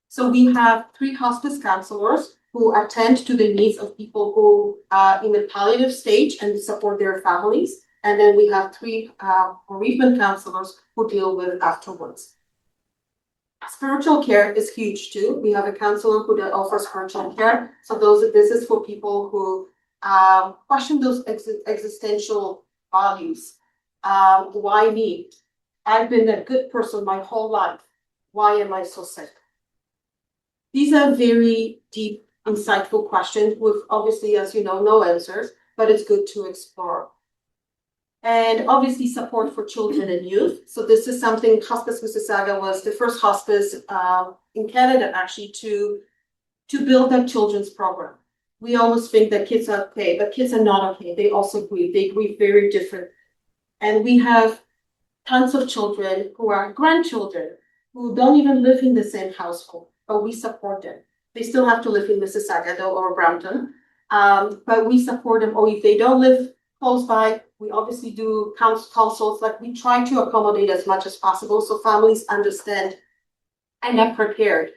So we have 3 hospice counselors who attend to the needs of people who are in the palliative stage and support their families. And then we have 3 bereavement counselors who deal with afterwards. Spiritual care is huge too. We have a counselor who offers spiritual care. So this is for people who question those existential values. Why me? I've been a good person my whole life. Why am I so sick? These are very deep, insightful questions with obviously, as you know, no answers, but it's good to explore. And obviously support for children and youth. So this is something Hospice Mississauga was the first hospice in Canada actually to build that children's program. We always think that kids are okay, but kids are not okay. They also grieve. They grieve very different. And we have tons of children who are grandchildren who don't even live in the same household, but we support them. They still have to live in Mississauga though, or Brampton, but we support them. Or if they don't live close by, we obviously do consults. Like we try to accommodate as much as possible so families understand and are prepared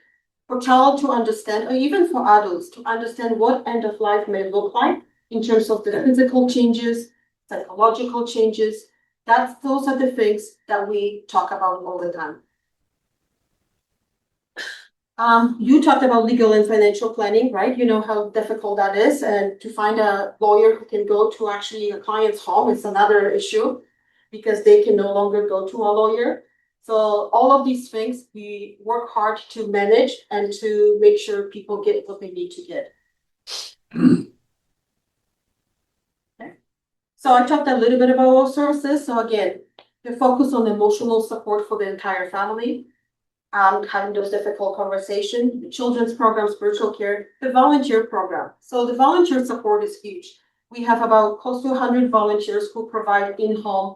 for child to understand, or even for adults to understand what end of life may look like in terms of the physical changes, psychological changes. Those are the things that we talk about all the time. You talked about legal and financial planning, right? You know how difficult that is, and to find a lawyer who can go to actually a client's home is another issue because they can no longer go to a lawyer. So all of these things, we work hard to manage and to make sure people get what they need to get. Okay. So I talked a little bit about all services. So again, the focus on emotional support for the entire family. Having those difficult conversations, the children's program, spiritual care, the volunteer program. So the volunteer support is huge. We have about close to 100 volunteers who provide in-home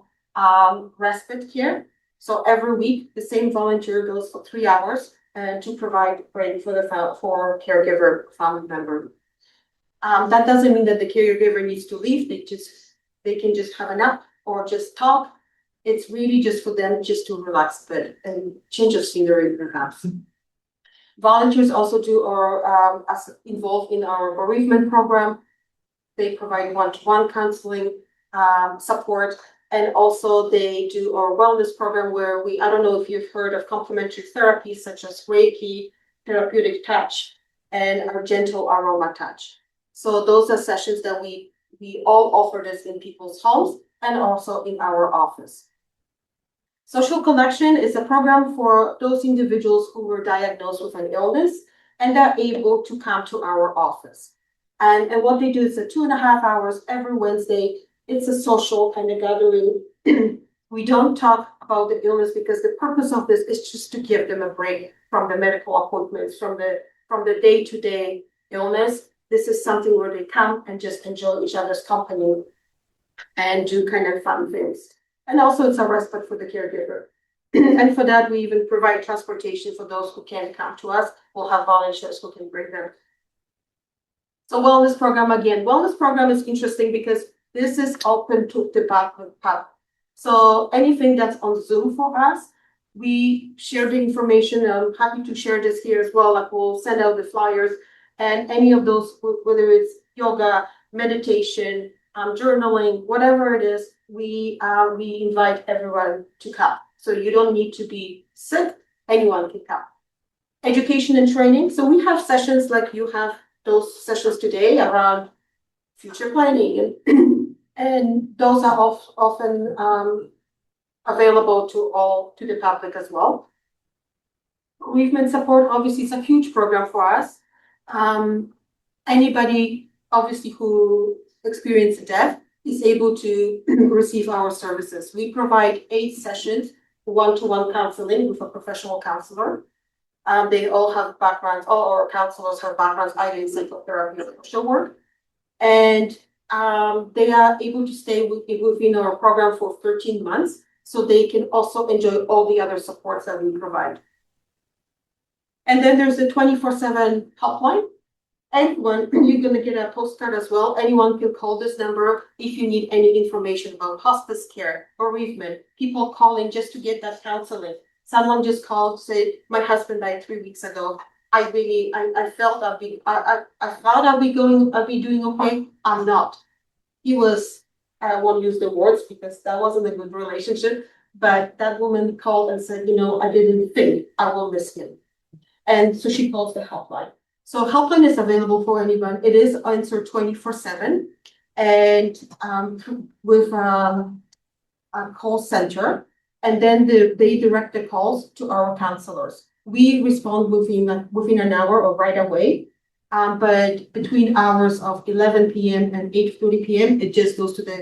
respite care. So every week, the same volunteer goes for 3 hours to provide break for caregiver family member. That doesn't mean that the caregiver needs to leave. They can just have a nap or just talk. It's really just for them just to relax a bit and change of scenery perhaps. Volunteers also are involved in our bereavement program. They provide one-to-one counseling support, and also they do our wellness program where I don't know if you've heard of complementary therapies such as Reiki, therapeutic touch, and our gentle aroma touch. So those are sessions that we all offer this in people's homes and also in our office. Social Connection is a program for those individuals who were diagnosed with an illness and are able to come to our office. And what they do is 2.5 hours every Wednesday. It's a social kind of gathering. We don't talk about the illness because the purpose of this is just to give them a break from the medical appointments, from the day-to-day illness. This is something where they come and just enjoy each other's company and do kind of fun things. And also it's a respite for the caregiver. And for that, we even provide transportation for those who can't come to us. We'll have volunteers who can bring them So wellness program, again, wellness program is interesting because this is open to the public. So anything that's on Zoom for us, we share the information. I'm happy to share this here as well. Like we'll send out the flyers and any of those, whether it's yoga, meditation, journaling, whatever it is, we invite everyone to come. So you don't need to be sick, anyone can come. Education and training. So we have sessions like you have those sessions today around future planning and those are often available to the public as well. Bereavement support obviously is a huge program for us. Anybody obviously who experienced death is able to receive our services. We provide 8 sessions, one-to-one counseling with a professional counselor. They all have backgrounds, all our counselors have backgrounds either in psychotherapy or social work. And they are able to stay within our program for 13 months, so they can also enjoy all the other supports that we provide. And then there's a 24/7 helpline. Anyone, you're gonna get a postcard as well. Anyone can call this number if you need any information about hospice care, bereavement, people calling just to get that counseling. Someone just called, said, my husband died 3 weeks ago. I felt I'd be doing okay. I'm not. He was, I won't use the words because that wasn't a good relationship, but that woman called and said, I didn't think I will miss him. And so she calls the helpline. So helpline is available for anyone. It is answered 24/7 and with a call center. And then they direct the calls to our counselors. We respond within an hour or right away. But between hours of 11 p.m. and 8:30 p.m., it just goes to the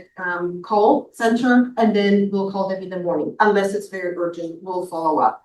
call center and then we'll call them in the morning. Unless it's very urgent, we'll follow up.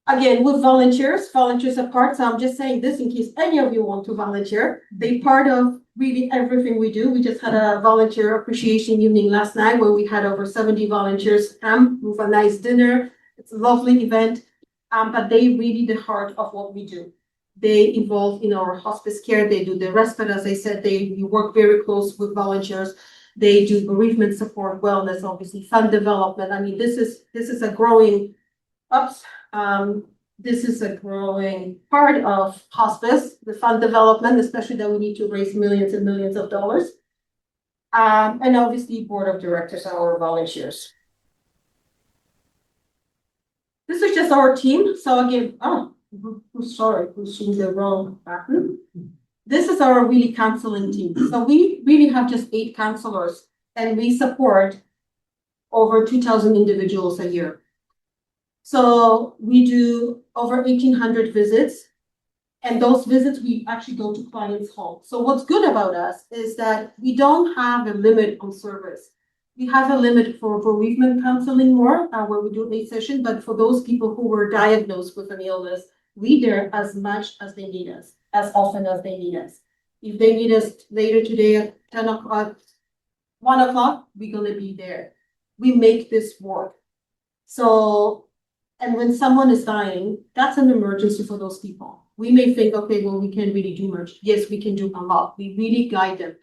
Again, with volunteers are part, so I'm just saying this in case any of you want to volunteer. They part of really everything we do. We just had a volunteer appreciation evening last night where we had over 70 volunteers come with a nice dinner. It's a lovely event, but they really the heart of what we do. They involve in our hospice care. They do the respite, as I said. We work very close with volunteers. They do bereavement support, wellness, obviously fund development. I mean, this is a growing ups. This is a growing part of hospice, the fund development, especially that we need to raise millions and millions of dollars. And obviously board of directors are our volunteers. This is just our team. So again, who's seeing the wrong button? This is our really counseling team. So we really have just 8 counselors and we support over 2,000 individuals a year. So we do over 1,800 visits, and those visits we actually go to clients' homes. So what's good about us is that we don't have a limit on service. We have a limit for bereavement counseling more, where we do 8 sessions, but for those people who were diagnosed with an illness, we there as much as they need us, as often as they need us. If they need us later today at 10 o'clock, 1 o'clock, we're gonna be there. We make this work. So, and when someone is dying, that's an emergency for those people. We may think, okay, well, we can't really do much. Yes, we can do a lot. We really guide them.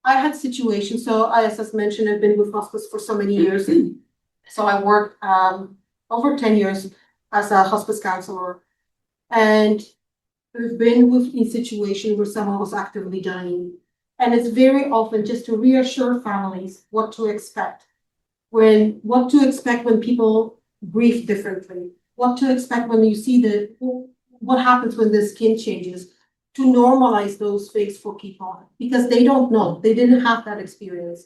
I had situations, so as mentioned, I've been with hospice for so many years. So I worked over 10 years as a hospice counselor. And we've been in situations where someone was actively dying. And it's very often just to reassure families what to expect. What to expect when people grieve differently, what to expect when you see what happens when the skin changes, to normalize those things for people because they don't know, they didn't have that experience.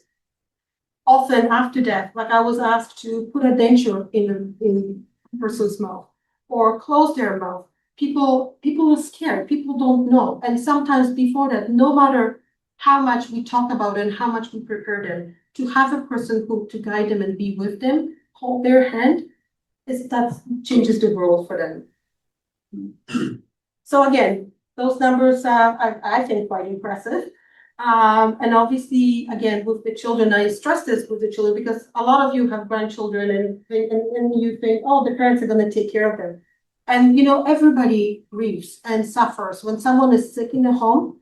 Often after death, like I was asked to put a denture in a person's mouth or close their mouth. People are scared, people don't know. And sometimes before that, no matter how much we talk about it and how much we prepare them, to have a person to guide them and be with them, hold their hand, that changes the world for them. So again, those numbers are, I think, quite impressive. And obviously, again, with the children, I stress this with the children because a lot of you have grandchildren and you think, oh, the parents are going to take care of them. And you know, everybody grieves and suffers. When someone is sick in the home,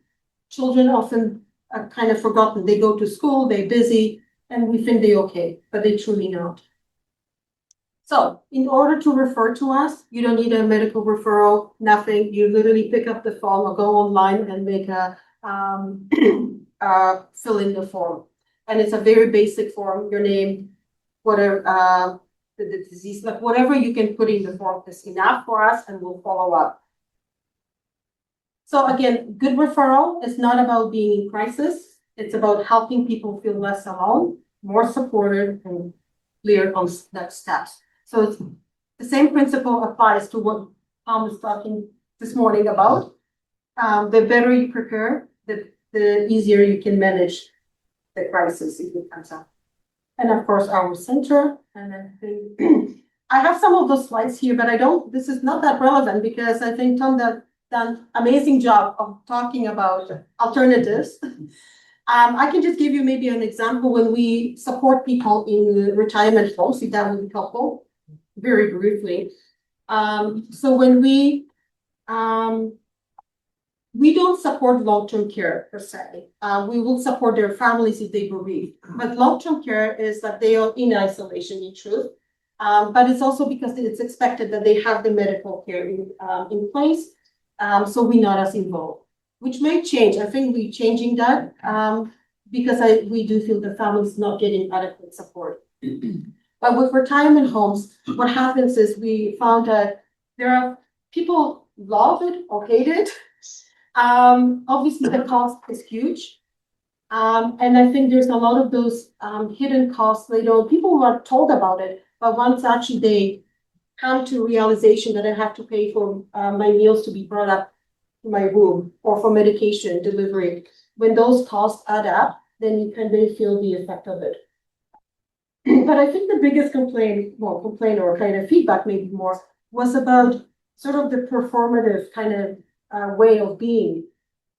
children often are kind of forgotten. They go to school, they're busy, and we think they're okay, but they truly not. So in order to refer to us, you don't need a medical referral, nothing. You literally pick up the phone or go online and make a fill in the form. And it's a very basic form, your name, whatever, the disease, like whatever you can put in the form is enough for us and we'll follow up. So again, good referral is not about being in crisis. It's about helping people feel less alone, more supported and clear on next steps. So it's the same principle applies to what Tom was talking this morning about. The better you prepare, the easier you can manage the crisis if it comes up. And of course, our center, and then I have some of those slides here, but this is not that relevant because I think Tom done amazing job of talking about alternatives. I can just give you maybe an example when we support people in retirement homes, if that would be helpful, very briefly. So when we don't support long-term care per se. We will support their families if they bereave. But long-term care is that they are in isolation in truth. But it's also because it's expected that they have the medical care in place. So we're not as involved, which may change. I think we're changing that because we do feel the families not getting adequate support. But with retirement homes, what happens is we found that there are people love it or hate it. Obviously the cost is huge. And I think there's a lot of those hidden costs later on. People were told about it, but once actually they come to realization that I have to pay for my meals to be brought up to my room or for medication delivery, when those costs add up, then you can really feel the effect of it. But I think the biggest complaint or kind of feedback maybe more was about sort of the performative kind of way of being.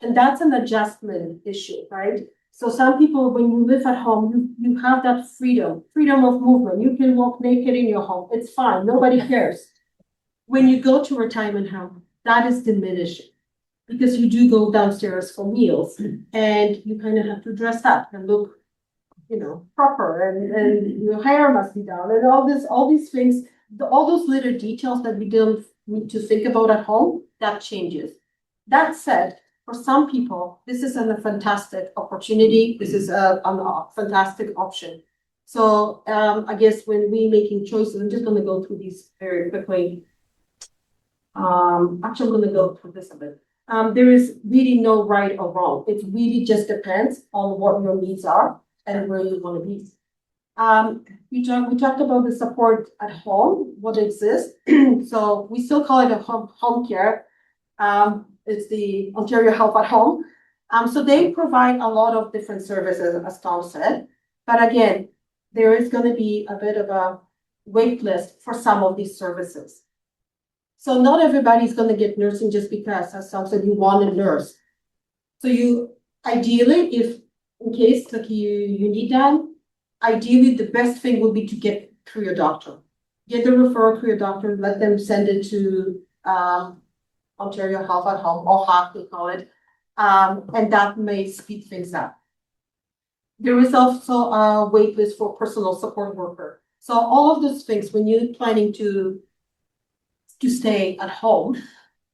And that's an adjustment issue, right? So some people, when you live at home, you have that freedom of movement. You can walk naked in your home. It's fine. Nobody cares. When you go to retirement home, that is diminishing because you do go downstairs for meals and you kind of have to dress up and look, proper and your hair must be down and all these things, all those little details that we don't need to think about at home, that changes. That said, for some people, this is a fantastic opportunity. This is a fantastic option. So I guess when we making choices, I'm just going to go through these very quickly. Actually, I'm going to go through this a bit. There is really no right or wrong. It really just depends on what your needs are and where you want to be. We talked about the support at home, what exists. So we still call it a home care. It's the Ontario Health at Home. So they provide a lot of different services, as Tom said. But again, there is going to be a bit of a wait list for some of these services. So not everybody's going to get nursing just because, as Tom said, you want a nurse. So you ideally, if in case like you need that, ideally the best thing would be to get through your doctor. Get the referral through your doctor, let them send it to Ontario Health at Home, or HOC they call it, and that may speed things up. There is also a wait list for personal support worker. So all of those things, when you're planning to stay at home,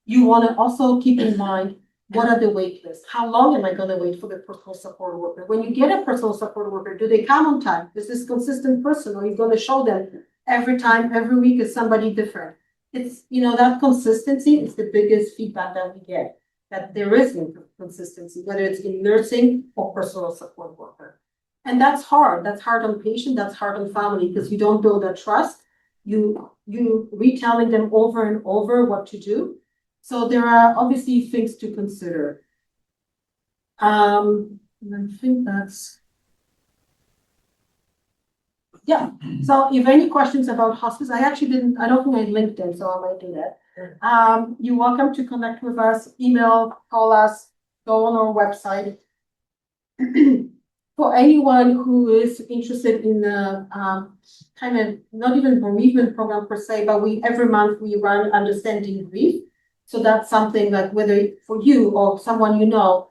you want to also keep in mind, what are the wait lists? How long am I going to wait for the personal support worker? When you get a personal support worker, do they come on time? Is this consistent person? Or are you going to show them every time, every week is somebody different? It's, that consistency is the biggest feedback that we get, that there is inconsistency, whether it's in nursing or personal support worker. And that's hard. That's hard on patient, that's hard on family, because you don't build that trust. You retelling them over and over what to do. So there are obviously things to consider. And I think that's, yeah. So if any questions about hospice, I don't think I linked them, so I might do that. You're welcome to connect with us, email, call us, go on our website. for anyone who is interested in the kind of not even bereavement program per se, but every month we run understanding grief. So that's something like whether for you or someone you know,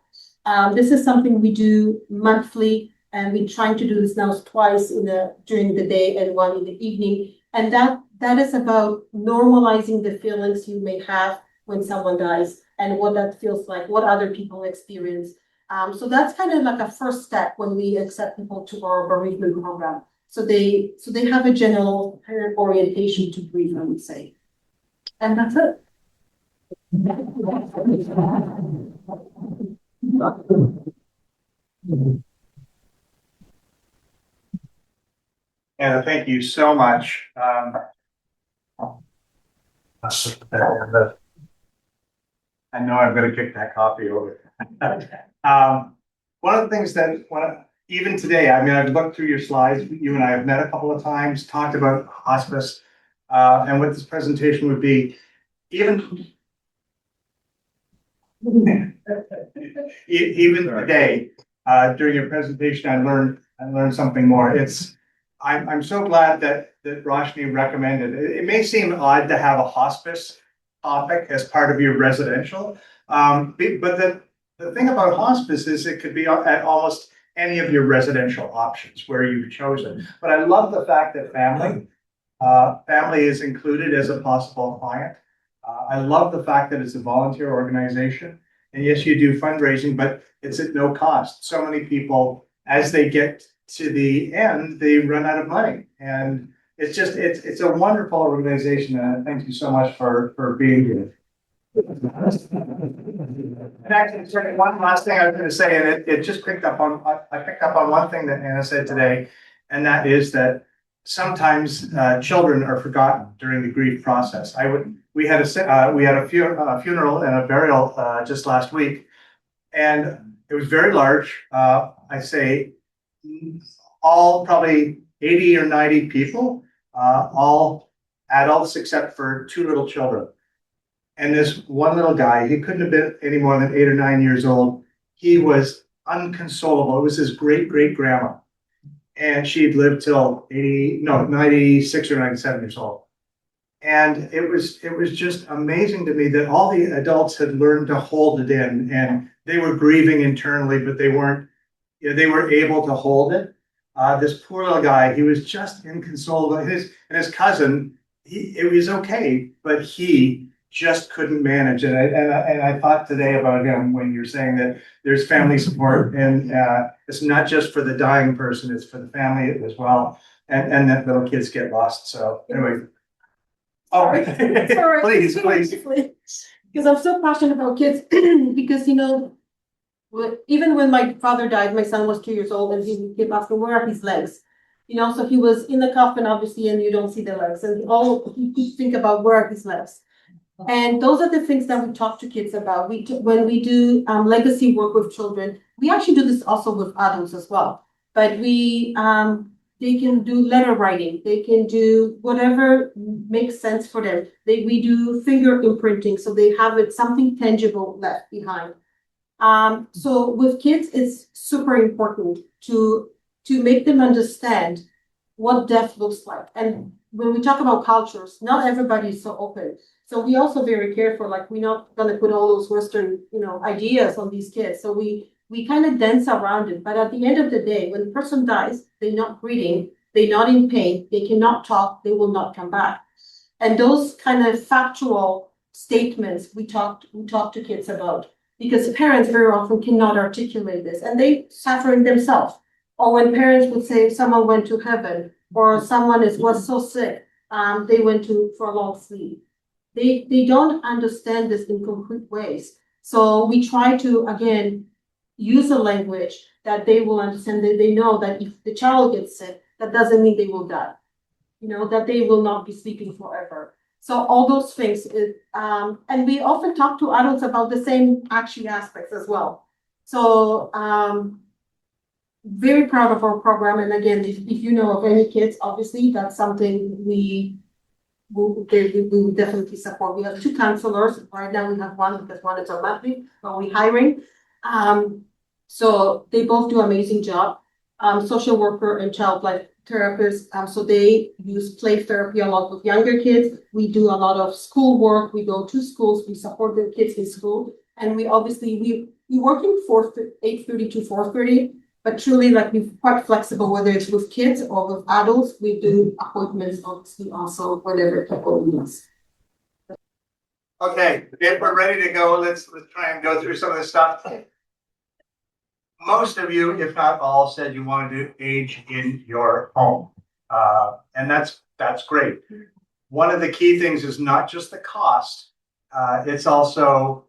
this is something we do monthly, and we're trying to do this now twice during the day and one in the evening. And that is about normalizing the feelings you may have when someone dies and what that feels like, what other people experience. So that's kind of like a first step when we accept people to our bereavement program. So they have a general kind of orientation to grief, I would say. And that's it. And thank you so much. I know I'm gonna kick that coffee over. One of the things that, even today, I mean, I've looked through your slides, you and I have met a couple of times, talked about hospice, and what this presentation would be, even today, during your presentation, I learned something more. I'm so glad that Roshni recommended it. It may seem odd to have a hospice topic as part of your residential, but the thing about hospice is it could be at almost any of your residential options where you've chosen. But I love the fact that family is included as a possible client. I love the fact that it's a volunteer organization. And yes, you do fundraising, but it's at no cost. So many people, as they get to the end, they run out of money. And it's a wonderful organization. And thank you so much for being here. And actually, sorry, one last thing I was going to say, and it just I picked up on one thing that Anna said today, and that is that sometimes children are forgotten during the grief process. We had a funeral and a burial just last week, and it was very large. I say all probably 80 or 90 people, all adults except for 2 little children. And this one little guy, he couldn't have been any more than 8 or 9 years old. He was unconsolable. It was his great-great-grandma. And she'd lived till 96 or 97 years old. And it was just amazing to me that all the adults had learned to hold it in, and they were grieving internally, but they weren't, they were able to hold it. This poor little guy, he was just inconsolable. And his cousin, it was okay, but he just couldn't manage it. And I thought today about him when you're saying that there's family support, and it's not just for the dying person, it's for the family as well. And that little kids get lost. So anyway. Oh, Sorry. please. Because I'm so passionate about kids, because even when my father died, my son was 2 years old, and he kept asking, where are his legs? So he was in the coffin, obviously, and you don't see the legs, and he keeps think about where are his legs. And those are the things that we talk to kids about. When we do legacy work with children, we actually do this also with adults as well. But they can do letter writing. They can do whatever makes sense for them. We do finger imprinting, so they have something tangible left behind. So with kids, it's super important to make them understand what death looks like. And when we talk about cultures, not everybody is so open. So we also very careful, like we're not gonna put all those Western, ideas on these kids. So we kind of dance around it. But at the end of the day, when the person dies, they're not breathing, they're not in pain, they cannot talk, they will not come back. And those kind of factual statements we talk to kids about, because parents very often cannot articulate this, and they suffering themselves. Or when parents would say someone went to heaven, or someone was so sick, they went for a long sleep. They don't understand this in concrete ways. So we try to, again, use a language that they will understand, that they know that if the child gets sick, that doesn't mean they will die. That they will not be sleeping forever. So all those things, and we often talk to adults about the same actually aspects as well. So very proud of our program. And again, if you know of any kids, obviously that's something we will definitely support. We have 2 counselors. Right now we have 1 because 1 is on mat leave, but we're hiring. So they both do an amazing job. social worker and child life therapist. So they use play therapy a lot with younger kids. We do a lot of school work. We go to schools. We support the kids in school. And we obviously, we work in 8:30 to 4:30, but truly like we're quite flexible, whether it's with kids or with adults. We do appointments obviously also whenever people need us. Okay, if we're ready to go, let's try and go through some of this stuff. Most of you, if not all, said you wanted to age in your home. And that's great. One of the key things is not just the cost, it's also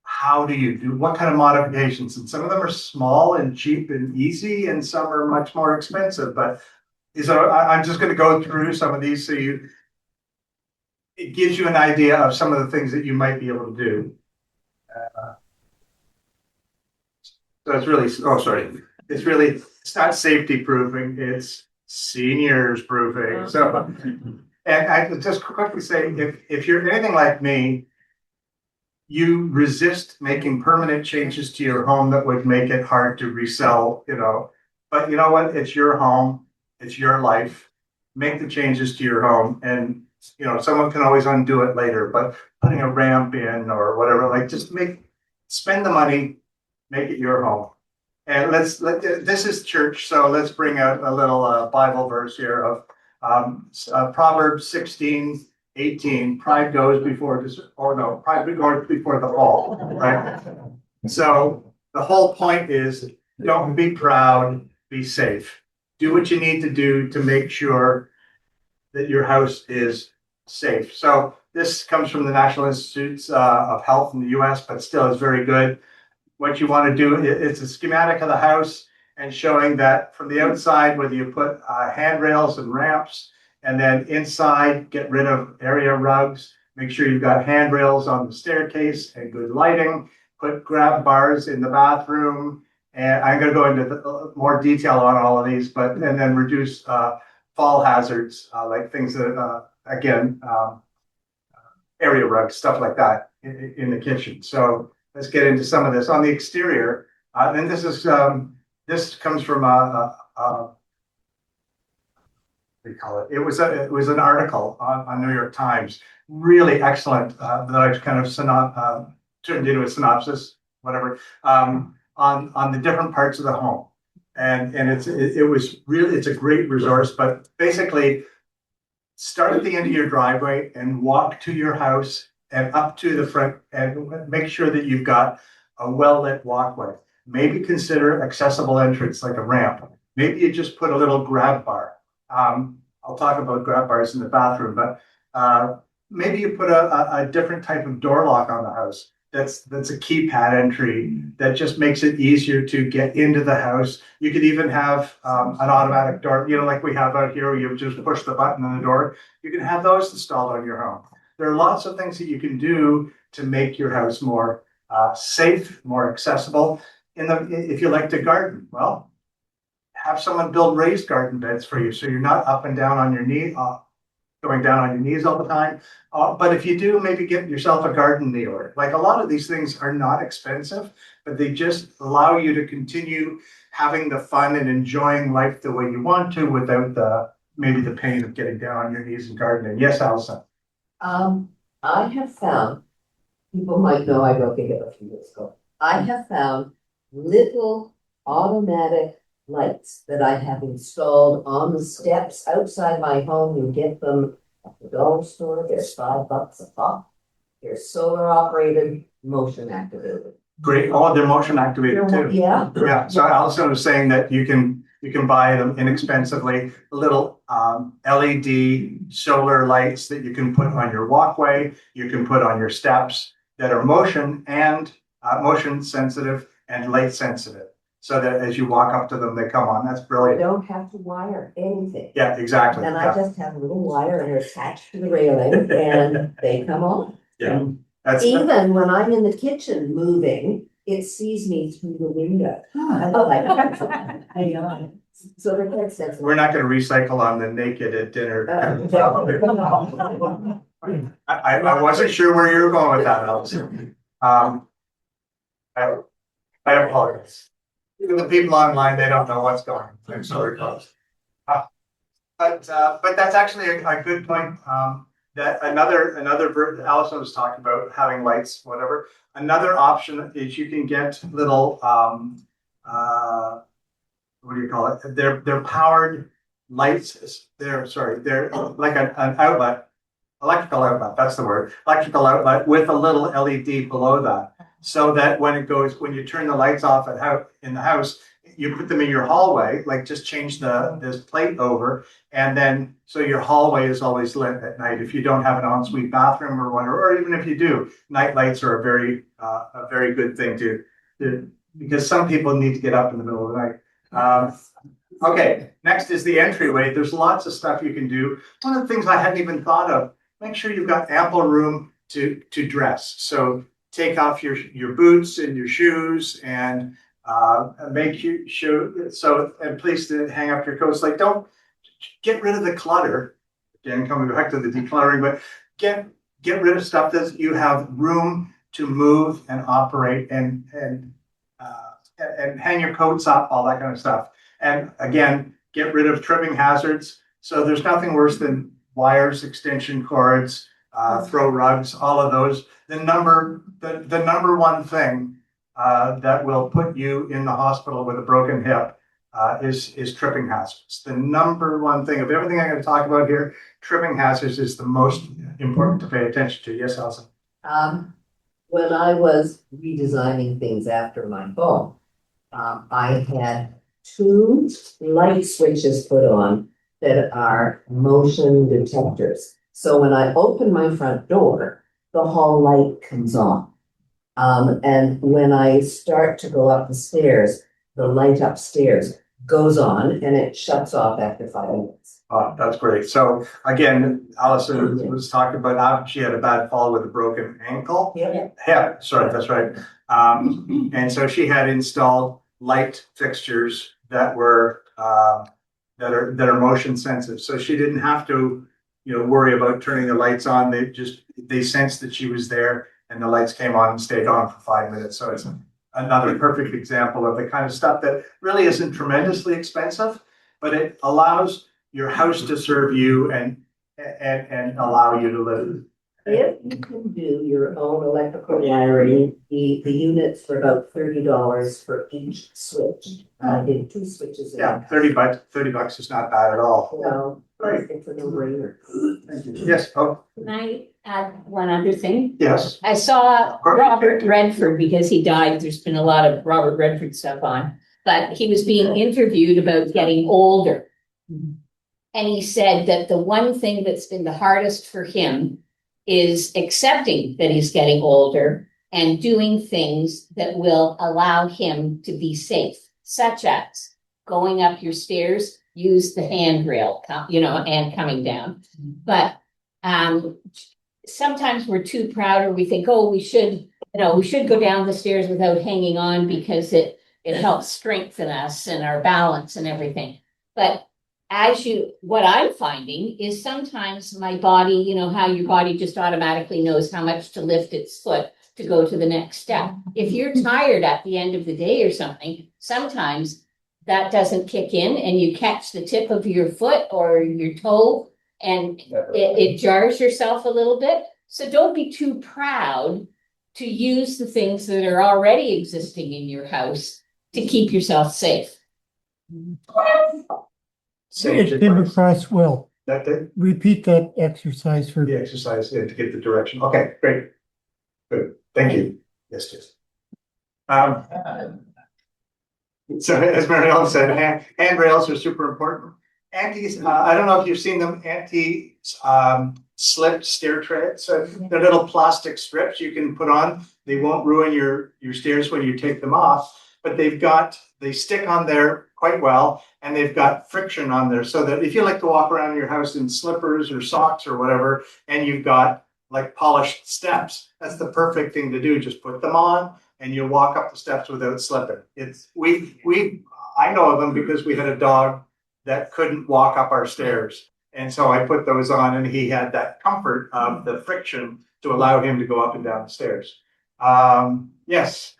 how do you do, what kind of modifications? And some of them are small and cheap and easy, and some are much more expensive. But so I'm just going to go through some of these so it gives you an idea of some of the things that you might be able to do. So it's really, it's not safety proofing, it's seniors proofing. So, and I could just quickly say, if you're anything like me, you resist making permanent changes to your home that would make it hard to resell, but you know what? It's your home, it's your life. Make the changes to your home, and someone can always undo it later, but putting a ramp in or whatever, like just spend the money, make it your home. And this is church, so let's bring out a little Bible verse here of Proverbs 16:18. Pride goes before the fall, right? So the whole point is, don't be proud, be safe. Do what you need to do to make sure that your house is safe. So this comes from the National Institutes of Health in the US, but still is very good. What you want to do, it's a schematic of the house and showing that from the outside, whether you put handrails and ramps, and then inside, get rid of area rugs, make sure you've got handrails on the staircase and good lighting, put grab bars in the bathroom. And I'm going to go into more detail on all of these, and then reduce fall hazards, like things that, area rugs, stuff like that in the kitchen. So let's get into some of this on the exterior. And this comes from what do you call it? It was an article on New York Times, really excellent, that I kind of turned into a synopsis, whatever, on the different parts of the home. And it's a great resource, but basically start at the end of your driveway and walk to your house and up to the front and make sure that you've got a well-lit walkway. Maybe consider accessible entrance like a ramp. Maybe you just put a little grab bar. I'll talk about grab bars in the bathroom, but maybe you put a different type of door lock on the house. That's a keypad entry that just makes it easier to get into the house. You could even have an automatic door, like we have out here, where you just push the button on the door. You can have those installed on your home. There are lots of things that you can do to make your house more safe, more accessible. If you like to garden, well, have someone build raised garden beds for you, so you're not up and down on your knee, going down on your knees all the time. But if you do, maybe get yourself a garden kneeler. Like, a lot of these things are not expensive, but they just allow you to continue having the fun and enjoying life the way you want to without maybe the pain of getting down on your knees and gardening. Yes, Allison. I have found, people might know I broke it a few years ago. I have found little automatic lights that I have installed on the steps outside my home. You get them at the dollar store. They're $5 a pop. They're solar operated, motion activated. Great. Oh, they're motion activated too. Yeah. Yeah. So Allison was saying that you can buy them inexpensively, little LED solar lights that you can put on your walkway, you can put on your steps, that are motion sensitive and light sensitive. So that as you walk up to them, they come on. That's I brilliant. don't have to wire anything. Yeah, exactly. And I just have a little wire and they're attached to the railing and they come on. Yeah. That's Even when I'm in the kitchen moving, it sees me through the window. So they're quite sensitive. we're not going to recycle on the naked at dinner. I wasn't sure where you were going with that, Allison. I apologize. the people online, they don't know what's going on. I'm sorry, folks. But that's actually a good point. That Allison was talking about having lights, whatever. Another option is you can get little, what do you call it? They're powered lights. They're like an outlet, electrical outlet. That's the word. Electrical outlet with a little LED below that, so that when you turn the lights off in the house, you put them in your hallway. Like just change this plate over, and then so your hallway is always lit at night. If you don't have an ensuite bathroom or whatever, or even if you do, night lights are a very good thing to because some people need to get up in the middle of the night. Okay, next is the entryway. There's lots of stuff you can do. One of the things I hadn't even thought of, make sure you've got ample room to dress. So take off your boots and your shoes and make you and please hang up your coats. Like, don't get rid of the clutter. Again, coming back to the decluttering, but get rid of stuff that you have room to move and operate and hang your coats up, all that kind of stuff. And again, get rid of tripping hazards. So there's nothing worse than wires, extension cords, throw rugs, all of those. The number one thing that will put you in the hospital with a broken hip is tripping hazards. The number one thing of everything I'm going to talk about here, tripping hazards is the most important to pay attention to. Yes, Elsa? When I was redesigning things after my fall, I had 2 light switches put on that are motion detectors. So when I open my front door, the hall light comes on. And when I start to go up the stairs, the light upstairs goes on and it shuts off after 5 minutes. That's great. So again, Allison was talking about how she had a bad fall with a broken ankle. Yeah. Sorry, that's right. And so she had installed light fixtures that were that are motion sensitive. So she didn't have to, worry about turning the lights on. They sensed that she was there, and the lights came on and stayed on for 5 minutes. So it's another perfect example of the kind of stuff that really isn't tremendously expensive, but it allows your house to serve you and allow you to live. If you can do your own electrical wiring, the units for about $30 for each switch. I did 2 switches. Yeah, $30 is not bad at all. No, it's a no-brainer. Yes. Oh, Can I add one other thing? yes. I saw course. Robert Redford, because he died, there's been a lot of Robert Redford stuff on, but he was being interviewed about getting older. And he said that the one thing that's been the hardest for him is accepting that he's getting older and doing things that will allow him to be safe, such as going up your stairs, use the handrail, and coming down. But sometimes we're too proud, or we think, we should go down the stairs without hanging on because it helps strengthen us and our balance and everything. But what I'm finding is sometimes my body, how your body just automatically knows how much to lift its foot to go to the next step. If you're tired at the end of the day or something, sometimes that doesn't kick in and you catch the tip of your foot or your toe and it jars yourself a little bit. So don't be too proud to use the things that are already existing in your house to keep yourself safe. It came across well. That did Repeat that exercise for. the exercise to get the direction. Okay, great. Good. Thank you. Yes, yes. So as Mary Ellen said, handrails are super important. I don't know if you've seen them, slip stair treads. So they're little plastic strips you can put on. They won't ruin your stairs when you take them off, but they stick on there quite well, and they've got friction on there so that if you like to walk around your house in slippers or socks or whatever, and you've got like polished steps, that's the perfect thing to do. Just put them on and you'll walk up the steps without slipping. I know of them because we had a dog that couldn't walk up our stairs. And so I put those on and he had that comfort of the friction to allow him to go up and down the stairs. Yes.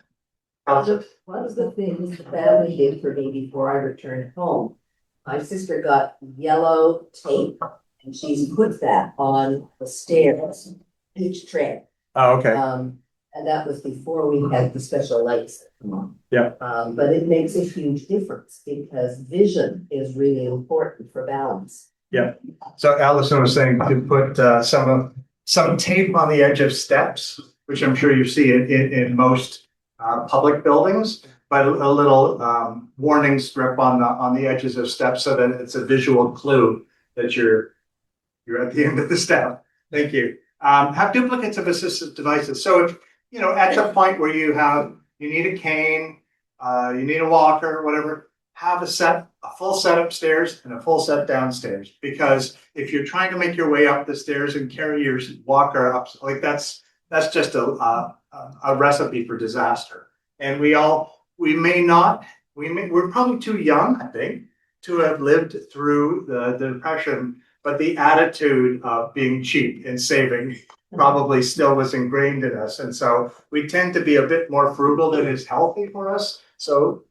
One of the things the family did for me before I returned home, my sister got yellow tape and she's put that on the stairs, each tray. Oh, okay. And that was before we had the special lights that come on. Yeah. But it makes a huge difference because vision is really important for balance. So Allison was saying to put some tape on the edge of steps, which I'm sure you see in most public buildings, but a little warning strip on the edges of steps so that it's a visual clue that you're at the end of the step. Thank you. Have duplicates of assistive devices. So if at the point where you need a cane, you need a walker, whatever, have a full set upstairs and a full set downstairs. Because if you're trying to make your way up the stairs and carry your walker up, like that's just a recipe for disaster. And we're probably too young, I think, to have lived through the Depression, but the attitude of being cheap and saving probably still was ingrained in us. And so we tend to be a bit more frugal than is healthy for us. So,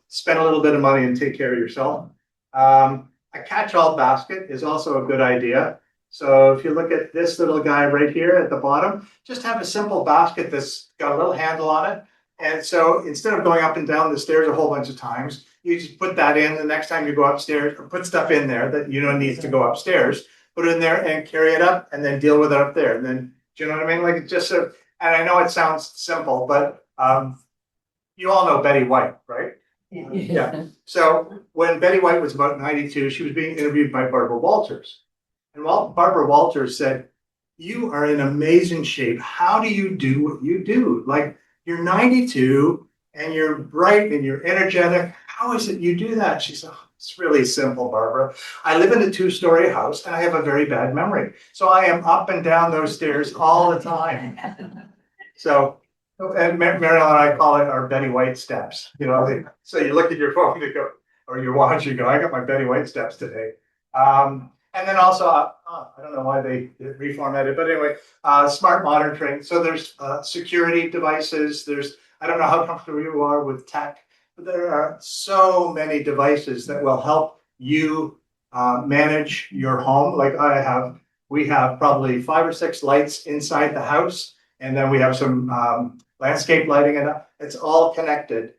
spend a little bit of money and take care of yourself. A catch-all basket is also a good idea. So if you look at this little guy right here at the bottom, just have a simple basket that's got a little handle on it. And so instead of going up and down the stairs a whole bunch of times, you just put that in the next time you go upstairs, or put stuff in there that needs to go upstairs, put it in there and carry it up and then deal with it up there. And then, do you know what I mean? Like it's just and I know it sounds simple, but you all know Betty White, right? Yeah. So when Betty White was about 92, she was being interviewed by Barbara Walters. And Barbara Walters said, "You are in amazing shape. How do you do what you do? Like you're 92 and you're bright and you're energetic. How is it you do that?" She said, "It's really simple, Barbara. I live in a 2-story house and I have a very bad memory. So I am up and down those stairs all the time." So, and Mariel and I call it our Betty White steps. So you look at your phone to go, or your watch, you go, "I got my Betty White steps today." And then also, I don't know why they reformatted, but anyway, smart monitoring. So there's security devices. I don't know how comfortable you are with tech, but there are so many devices that will help you manage your home. Like we have probably 5 or 6 lights inside the house, and then we have some landscape lighting, and it's all connected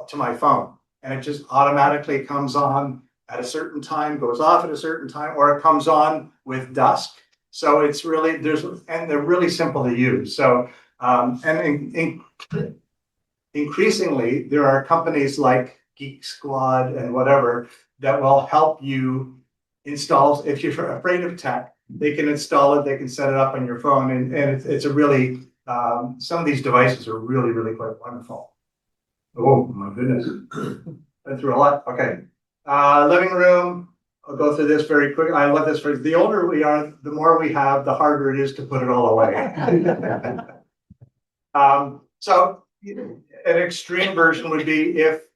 to my phone, and it just automatically comes on at a certain time, goes off at a certain time, or it comes on with dusk. So it's really and they're really simple to use. So increasingly, there are companies like Geek Squad and whatever that will help you install. If you're afraid of tech, they can install it. They can set it up on your phone, and it's a really some of these devices are really, really quite wonderful. Oh my goodness, been through a lot. Okay. Living room, I'll go through this very quick. I love this phrase. The older we are, the more we have, the harder it is to put it all away. So an extreme version would be if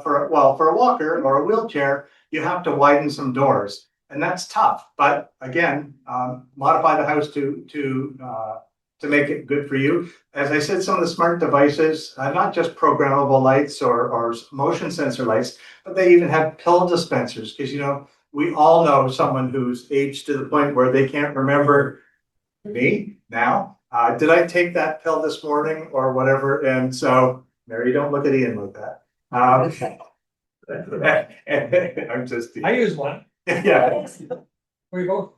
for a walker or a wheelchair, you have to widen some doors. And that's tough. But again, modify the house to make it good for you. As I said, some of the smart devices, not just programmable lights or motion sensor lights, but they even have pill dispensers. Because, we all know someone who's aged to the point where they can't remember me now. Did I take that pill this morning or whatever? And so, Mary, don't look at Ian like that. I'm just. I use one. Yeah. We both.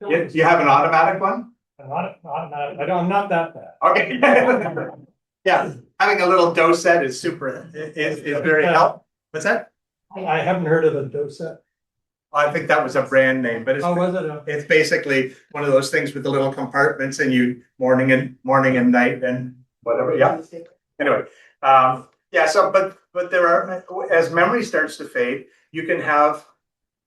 You have an automatic one? I'm not that bad. Okay. Yeah, having a little dosette is super. Is very helpful. What's that? I haven't heard of a dosette. I think that was a brand name, but Was it? it's basically one of those things with the little compartments, and you morning and night and whatever. Yeah. Anyway, yeah. So, but there are, as memory starts to fade, you can have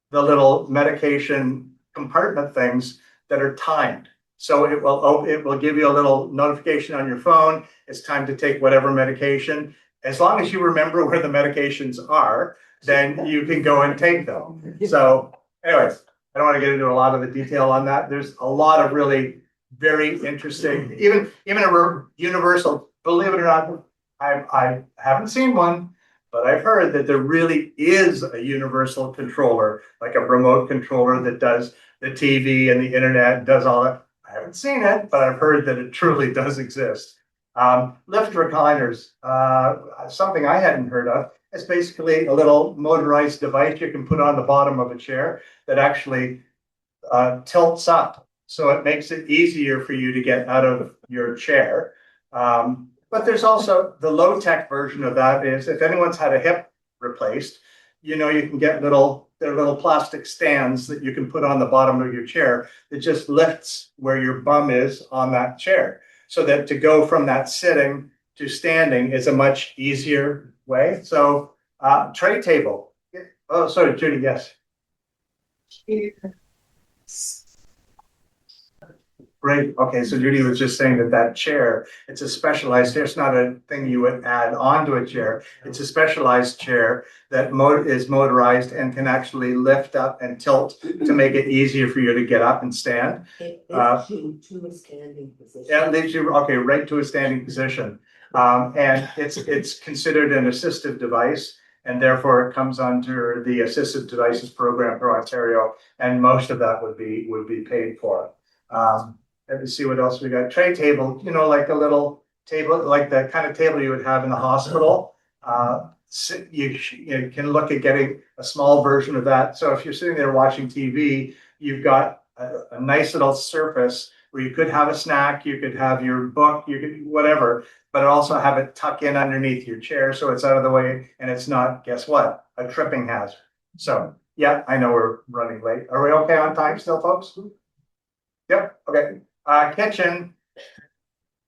the little medication compartment things that are timed. So it will give you a little notification on your phone. It's time to take whatever medication. As long as you remember where the medications are, then you can go and take them. So anyways, I don't want to get into a lot of the detail on that. There's a lot of really very interesting, even a universal, believe it or not, I haven't seen one, but I've heard that there really is a universal controller, like a remote controller that does the TV and the internet and does all that. I haven't seen it, but I've heard that it truly does exist. Lift recliners, something I hadn't heard of. It's basically a little motorized device you can put on the bottom of a chair that actually tilts up. So it makes it easier for you to get out of your chair. But there's also the low tech version of that is if anyone's had a hip replaced, you can get little plastic stands that you can put on the bottom of your chair that just lifts where your bum is on that chair. So that to go from that sitting to standing is a much easier way. So tray table. Oh, sorry, Judy, yes. Great. Okay, so Judy was just saying that chair, it's a specialized chair. It's not a thing you would add onto a chair. It's a specialized chair that is motorized and can actually lift up and tilt to make it easier for you to get up and stand. It lifts you to a standing position. Yeah, it leads you, okay, right to a standing position. And it's considered an assistive device, and therefore it comes under the Assistive Devices Program for Ontario, and most of that would be paid for. Let me see what else we got. Tray table, like a little table, like the kind of table you would have in the hospital. You can look at getting a small version of that. So if you're sitting there watching TV, you've got a nice little surface where you could have a snack, you could have your book, you could whatever, but also have it tuck in underneath your chair so it's out of the way and it's not, guess what, a tripping hazard. So yeah, I know we're running late. Are we okay on time still, folks? Yep, okay. Kitchen.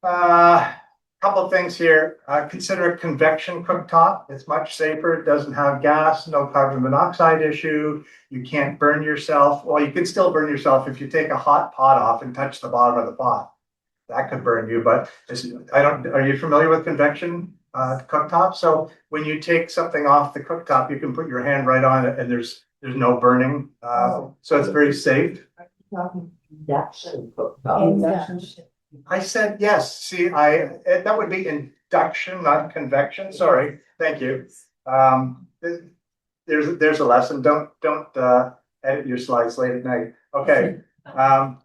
Couple of things here. Consider a convection cooktop. It's much safer. It doesn't have gas, no carbon monoxide issue. You can't burn yourself. Well, you can still burn yourself if you take a hot pot off and touch the bottom of the pot. That could burn you, but are you familiar with convection cooktop? So when you take something off the cooktop, you can put your hand right on it and there's no burning. So it's very safe. Induction cooktop. I said yes. See, that would be induction, not convection. Sorry. Thank you. There's a lesson. Don't edit your slides late at night. Okay. And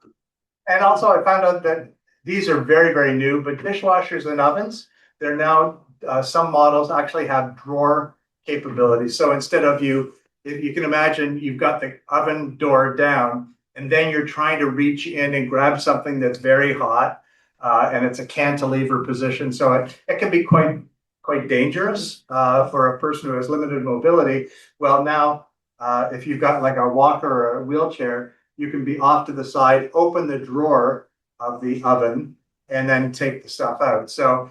also I found out that these are very, very new, but dishwashers and ovens, they're now some models actually have drawer capabilities. So instead of if you can imagine you've got the oven door down, and then you're trying to reach in and grab something that's very hot, and it's a cantilever position. So it can be quite dangerous for a person who has limited mobility. Well, now, if you've got like a walker or a wheelchair, you can be off to the side, open the drawer of the oven, and then take the stuff out. So,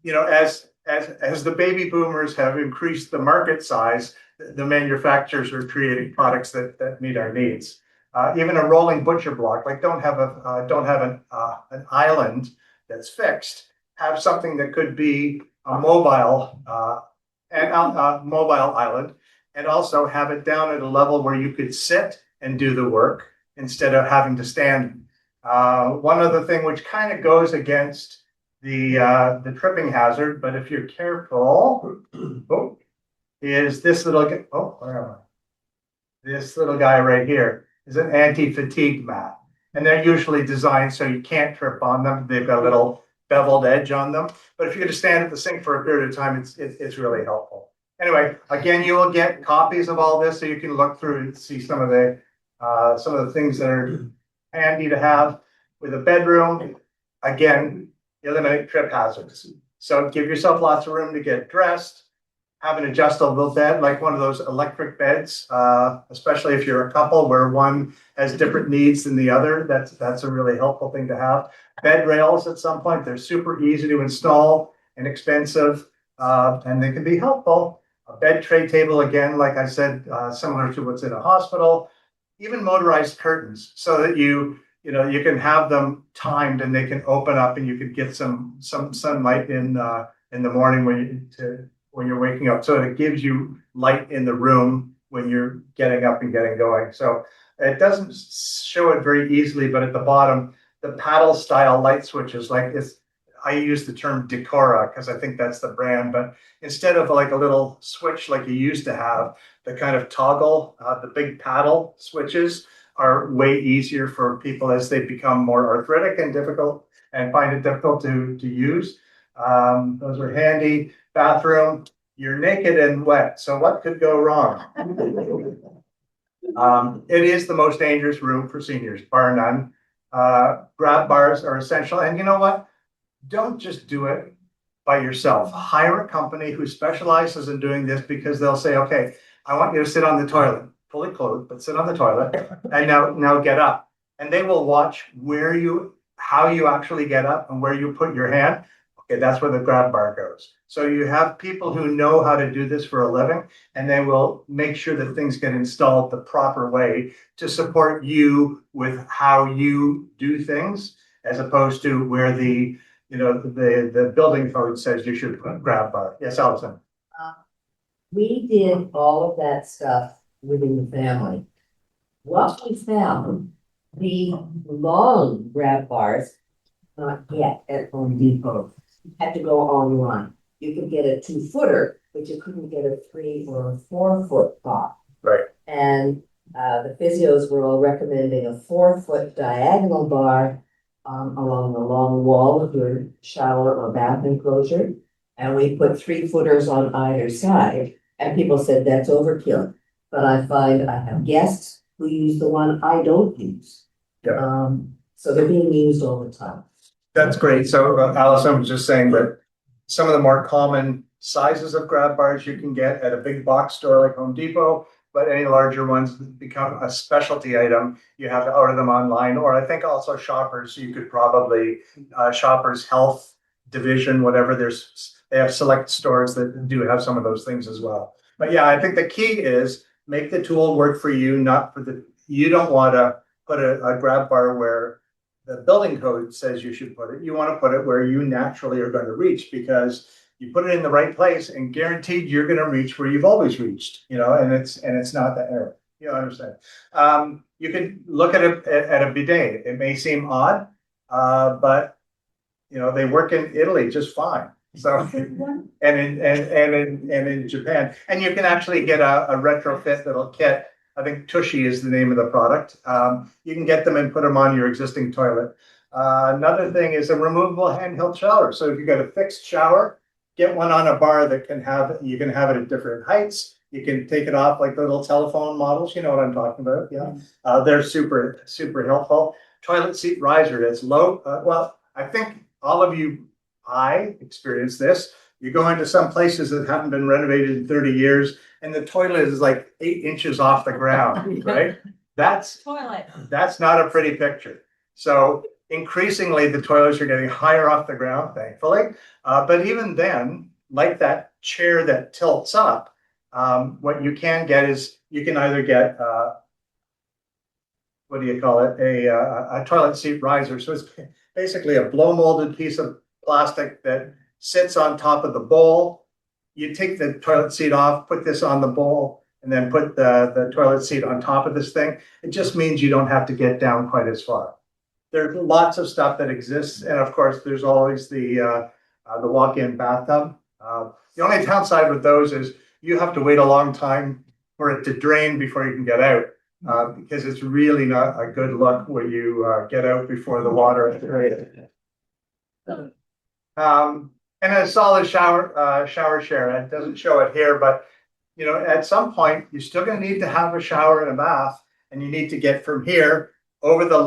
as the baby boomers have increased the market size, the manufacturers are creating products that meet our needs. Even a rolling butcher block, like don't have an island that's fixed. Have something that could be a mobile mobile island, and also have it down at a level where you could sit and do the work instead of having to stand. One other thing which kind of goes against the tripping hazard, but if you're careful, is this little where am I? This little guy right here is an anti-fatigue mat. And they're usually designed so you can't trip on them. They've got a little beveled edge on them. But if you're going to stand at the sink for a period of time, it's really helpful. Anyway, again, you will get copies of all this so you can look through and see some of the things that are handy to have. With a bedroom, again, eliminate trip hazards. So give yourself lots of room to get dressed. Have an adjustable bed, like one of those electric beds, especially if you're a couple where one has different needs than the other. That's a really helpful thing to have. Bed rails at some point, they're super easy to install, inexpensive, and they can be helpful. A bed tray table, again, like I said, similar to what's in a hospital. Even motorized curtains, so that you can have them timed and they can open up and you could get some sunlight in the morning when you're waking up, so it gives you light in the room when you're getting up and getting going. So it doesn't show it very easily, but at the bottom, the paddle style light switches, like it's I use the term Decora because I think that's the brand, but instead of like a little switch like you used to have, the kind of toggle, the big paddle switches are way easier for people as they become more arthritic and difficult and find it difficult to use. Those are handy. Bathroom, you're naked and wet, so what could go wrong? It is the most dangerous room for seniors, bar none. Grab bars are essential, and you know what? Don't just do it by yourself. Hire a company who specializes in doing this because they'll say, okay, I want you to sit on the toilet, fully clothed, but sit on the toilet, and now get up. And they will watch how you actually get up and where you put your hand. Okay, that's where the grab bar goes. So you have people who know how to do this for a living, and they will make sure that things get installed the proper way to support you with how you do things, as opposed to where the building code says you should put grab bar. Yes, Allison. We did all of that stuff within the family. What we found, the long grab bars, not yet at Home Depot, had to go online. You could get a 2-footer, but you couldn't get a 3 or a 4-foot bar. Right. And the physios were all recommending a 4-foot diagonal bar along the long wall of your shower or bath enclosure. And we put 3-footers on either side. And people said that's overkill. But I find I have guests who use the one I don't use. Yeah. So they're being used all the time. That's great. So Allison was just saying that some of the more common sizes of grab bars you can get at a big box store like Home Depot, but any larger ones become a specialty item. You have to order them online, or I think also Shoppers. You could probably Shoppers Health Division, whatever. They have select stores that do have some of those things as well. But yeah, I think the key is make the tool work for you, not for you don't want to put a grab bar where the building code says you should put it. You want to put it where you naturally are going to reach, because you put it in the right place and guaranteed you're going to reach where you've always reached, and it's not the error. You understand? You can look at a bidet. It may seem odd, but they work in Italy just fine. So and in Japan, and you can actually get a retrofit little kit. I think Tushy is the name of the product. You can get them and put them on your existing toilet. Another thing is a removable handheld shower. So if you've got a fixed shower, get one on a bar that you can have it at different heights. You can take it off like the little telephone models. You know what I'm talking about? Yeah. They're super, super helpful. Toilet seat riser that's low. Well, I think all of you, I experienced this. You go into some places that haven't been renovated in 30 years, and the toilet is like 8 inches off the ground, right? That's not a pretty picture. So increasingly, the toilets are getting higher off the ground, thankfully. But even then, like that chair that tilts up, what you can get is you can either get what do you call it? A toilet seat riser. So it's basically a blow molded piece of plastic that sits on top of the bowl. You take the toilet seat off, put this on the bowl, and then put the toilet seat on top of this thing. It just means you don't have to get down quite as far. There's lots of stuff that exists, and of course, there's always the walk-in bathtub. The only downside with those is you have to wait a long time for it to drain before you can get out, because it's really not a good look when you get out before the water is drained. And a solid shower share. It doesn't show it here, but at some point you're still going to need to have a shower and a bath, and you need to get from here over the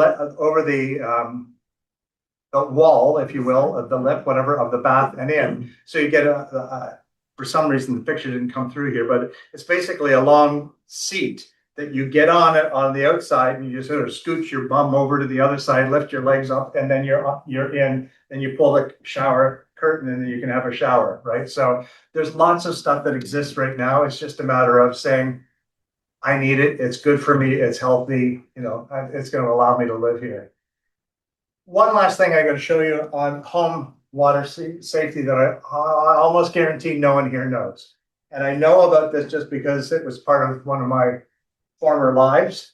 wall, if you will, of the lip, whatever, of the bath and in. So you get for some reason the picture didn't come through here, but it's basically a long seat that you get on it on the outside, and you just sort of scooch your bum over to the other side, lift your legs up, and then you're in, and you pull the shower curtain, and then you can have a shower, right? So there's lots of stuff that exists right now. It's just a matter of saying, I need it. It's good for me. It's healthy. It's going to allow me to live here. One last thing I got to show you on home water safety that I almost guarantee no one here knows. And I know about this just because it was part of one of my former lives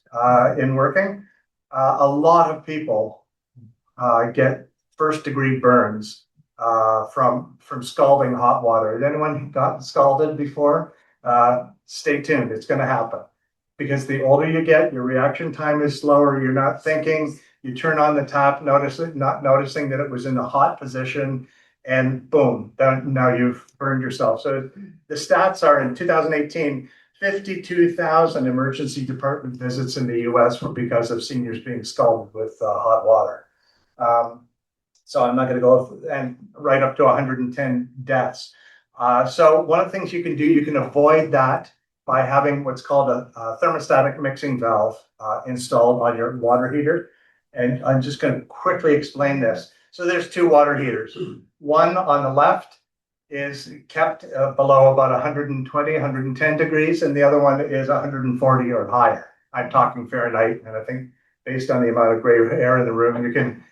in working. A lot of people get first-degree burns from scalding hot water. Has anyone gotten scalded before? Stay tuned, it's gonna happen. Because the older you get, your reaction time is slower, you're not thinking, you turn on the tap, not noticing that it was in a hot position, and boom, now you've burned yourself. So the stats are in 2018, 52,000 emergency department visits in the US were because of seniors being scalded with hot water. So I'm not going to go and right up to 110 deaths. So one of the things you can do, you can avoid that by having what's called a thermostatic mixing valve installed on your water heater. And I'm just going to quickly explain this. So there's two water heaters. One on the left is kept below about 120, 110 degrees, and the other one is 140 or higher. I'm talking Fahrenheit, and I think based on the amount of gray hair in the room,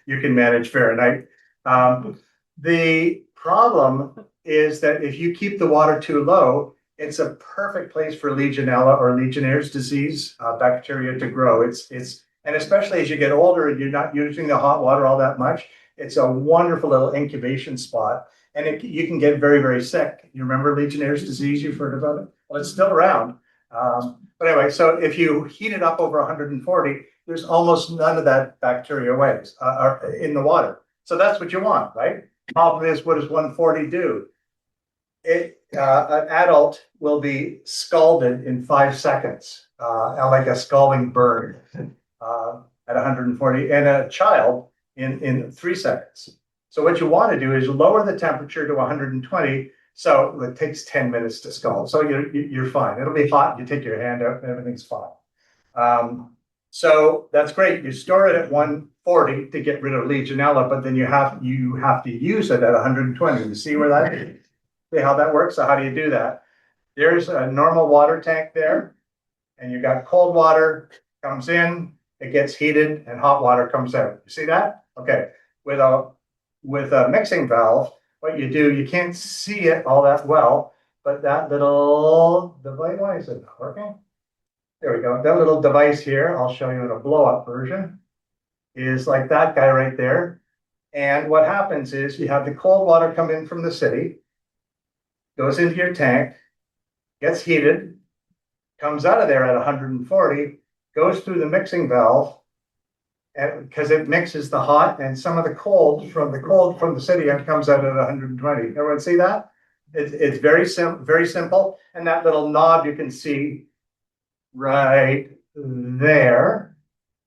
you can manage Fahrenheit. The problem is that if you keep the water too low, it's a perfect place for Legionella or Legionnaire's disease bacteria to grow. And especially as you get older and you're not using the hot water all that much, it's a wonderful little incubation spot. And you can get very, very sick. You remember Legionnaire's disease? You've heard about it? Well, it's still around. But anyway, so if you heat it up over 140, there's almost none of that bacteria waves in the water. So that's what you want, right? Problem is, what does 140 do? An adult will be scalded in 5 seconds, like a scalding burn at 140, and a child in 3 seconds. So what you want to do is lower the temperature to 120. So it takes 10 minutes to scald. So you're fine. It'll be hot. You take your hand out and everything's fine. So that's great. You store it at 140 to get rid of Legionella, but then you have to use it at 120. You see where that is? See how that works? So how do you do that? There's a normal water tank there, and you got cold water comes in, it gets heated, and hot water comes out. You see that? Okay. With a mixing valve, what you do, you can't see it all that well, but that little device, why is it not working? There we go. That little device here, I'll show you in a blow-up version, is like that guy right there. And what happens is you have the cold water come in from the city, goes into your tank, gets heated, comes out of there at 140, goes through the mixing valve, and because it mixes the hot and some of the cold from the city and comes out at 120. Everyone see that? It's very simple. And that little knob you can see right there.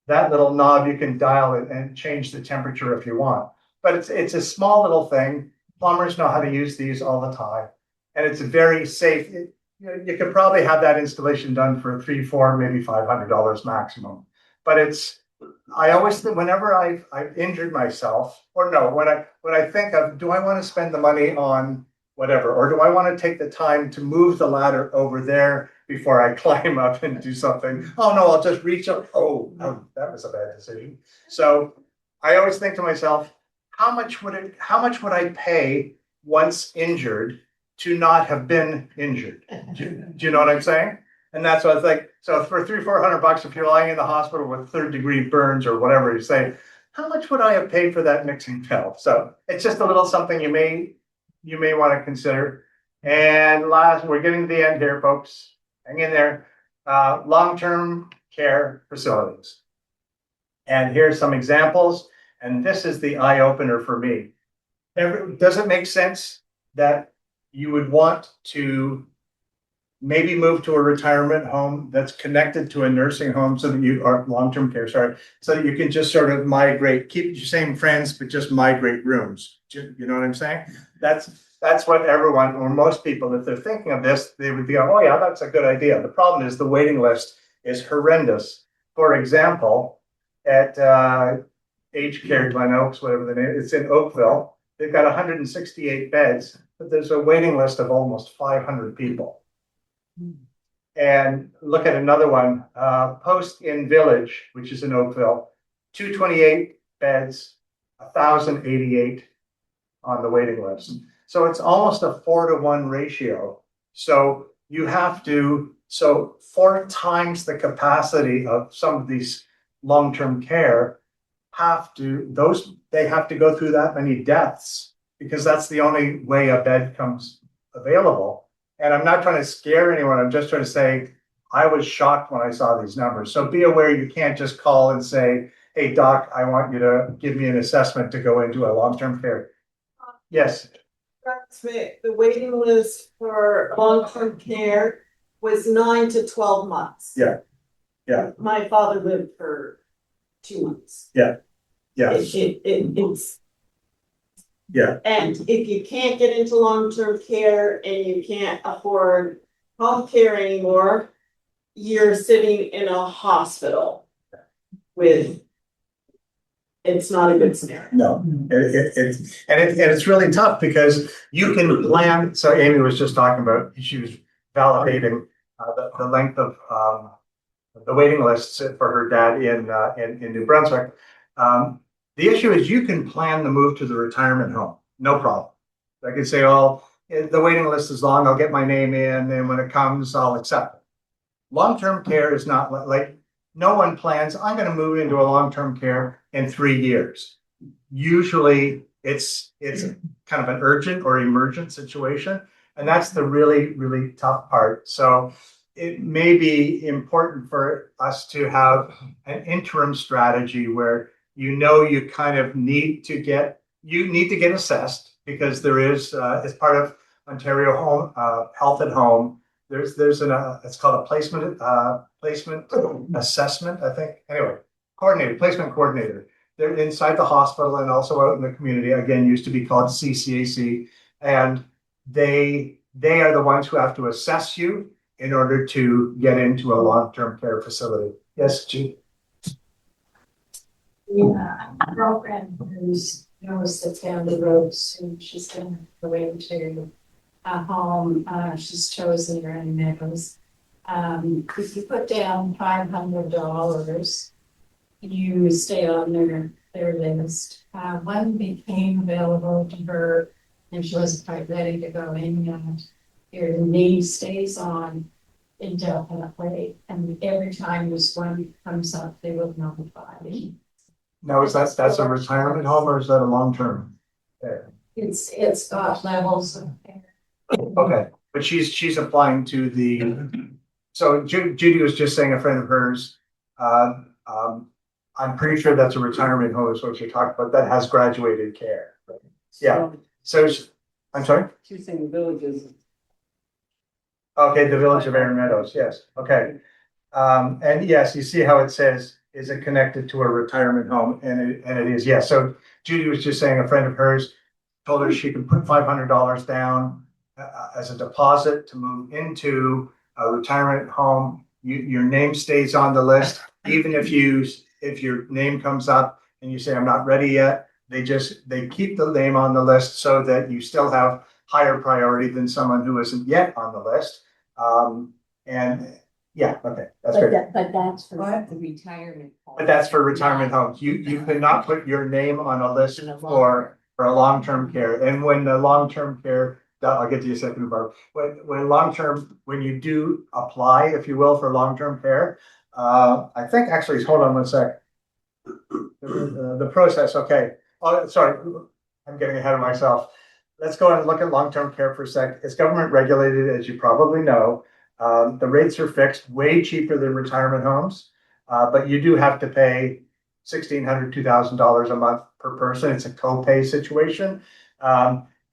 That little knob you can dial it and change the temperature if you want. But it's a small little thing. Plumbers know how to use these all the time, and it's very safe. You could probably have that installation done for $300, $400, maybe $500 maximum. But I always think whenever I've injured myself, or no, when I think of, do I want to spend the money on whatever, or do I want to take the time to move the ladder over there before I climb up and do something? Oh no, I'll just reach up. Oh, that was a bad decision. So I always think to myself, how much would I pay once injured to not have been injured? Do you know what I'm saying? And that's what I was like. So for $300-400, if you're lying in the hospital with 3rd-degree burns or whatever, you say, how much would I have paid for that mixing valve? So it's just a little something you may want to consider. And last, we're getting to the end here, folks. Hang in there. Long-term care facilities. And here's some examples. And this is the eye opener for me. Does it make sense that you would want to maybe move to a retirement home that's connected to a nursing home so that you are long-term care, so that you can just sort of migrate, keep your same friends, but just migrate rooms? You know what I'm saying? That's what everyone, or most people, if they're thinking of this, they would go, oh yeah, that's a good idea. The problem is the waiting list is horrendous. For example, at Aged Care Glen Oaks, whatever the name, it's in Oakville. They've got 168 beds, but there's a waiting list of almost 500 people. And look at another one, Post Inn Village, which is in Oakville, 228 beds, 1,088 on the waiting list. So it's almost a 4-to-1 ratio. So you have to, 4 times the capacity of some of these long-term care they have to go through that many deaths because that's the only way a bed comes available. And I'm not trying to scare anyone. I'm just trying to say, I was shocked when I saw these numbers. So be aware, you can't just call and say, hey, doc, I want you to give me an assessment to go into a long-term care. Yes. The waiting list for long-term care was 9 to 12 months. Yeah. Yeah. My father lived for 2 months. Yeah. It's. Yeah. And if you can't get into long-term care and you can't afford home care anymore, you're sitting in a hospital with. It's not a good scenario. No, it's really tough because you can plan. So Amy was just talking about, she was validating the length of the waiting lists for her dad in New Brunswick. The issue is you can plan the move to the retirement home, no problem. I can say, oh, the waiting list is long, I'll get my name in, and when it comes, I'll accept it. Long-term care is not like no one plans, I'm going to move into a long-term care in 3 years. Usually it's kind of an urgent or emergent situation. And that's the really, really tough part. So it may be important for us to have an interim strategy where you kind of need to get assessed, because there is, as part of Ontario Home Health at Home, there's it's called a placement assessment, I think. Anyway, placement coordinator. They're inside the hospital and also out in the community. Again, used to be called CCAC, and they are the ones who have to assess you in order to get into a long-term care facility. Yes, G. Yeah, a girlfriend who's that's down the road soon. She's gonna go into a home. She's chosen Granny Meadows. If you put down $500, you stay on their list. One became available to her, and she wasn't quite ready to go in yet. Your name stays on indefinitely, and every time this one comes up, they will notify you. Now, that's a retirement home, or is that a long-term care? It's got levels of care. Okay, but she's applying to the. So Judy was just saying, a friend of hers. I'm pretty sure that's a retirement home, is what you're talking about. That has graduated care. Yeah. So I'm sorry. She's saying villages. Okay, the Village of Erin Meadows. Yes. Okay. And yes, you see how it says, is it connected to a retirement home? And it is, yes. So Judy was just saying, a friend of hers told her she could put $500 down as a deposit to move into a retirement home. Your name stays on the list, even if your name comes up and you say, I'm not ready yet, they keep the name on the list so that you still have higher priority than someone who isn't yet on the list. And yeah, okay, that's great. But that's for the retirement home. But that's for retirement homes. You cannot put your name on a list for a long-term care. And when the long-term care, I'll get to you a second, Barb. When you do apply, if you will, for long-term care, I think actually, hold on one sec. The process, okay. Oh, sorry, I'm getting ahead of myself. Let's go and look at long-term care for a sec. It's government regulated, as you probably know. The rates are fixed, way cheaper than retirement homes, but you do have to pay $1,600, $2,000 a month per person. It's a co-pay situation.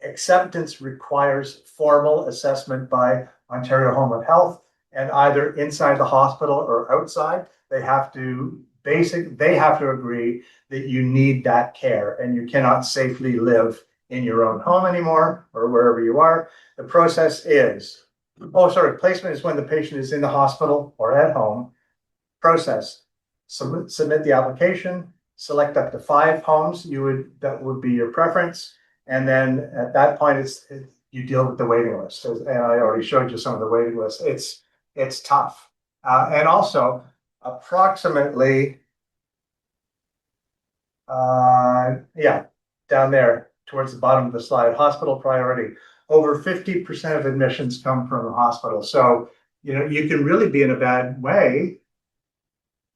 Acceptance requires formal assessment by Ontario Home of Health, and either inside the hospital or outside, they have to agree that you need that care and you cannot safely live in your own home anymore or wherever you are. The process is, placement is when the patient is in the hospital or at home. Process, submit the application, select up to 5 homes that would be your preference. And then at that point, you deal with the waiting list. And I already showed you some of the waiting lists. It's tough. And also approximately, down there towards the bottom of the slide, hospital priority. Over 50% of admissions come from the hospital. So, you can really be in a bad way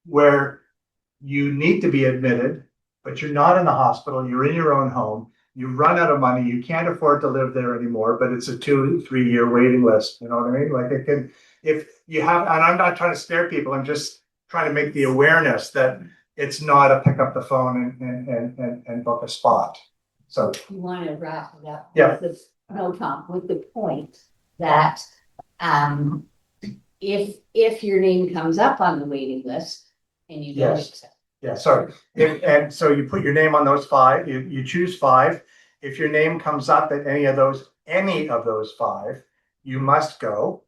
where you need to be admitted, but you're not in the hospital, you're in your own home, you run out of money, you can't afford to live there anymore, but it's a 2-3 year waiting list, you know what I mean? Like it can, if you have, and I'm not trying to scare people, I'm just trying to make the awareness that it's not a pick up the phone and book a spot. So. You want to wrap it up? Yeah. No, Tom, with the point that, if your name comes up on the waiting list and you don't Yes. accept. Yeah, sorry. And so you put your name on those 5, you choose 5. If your name comes up at any of those 5, you must go.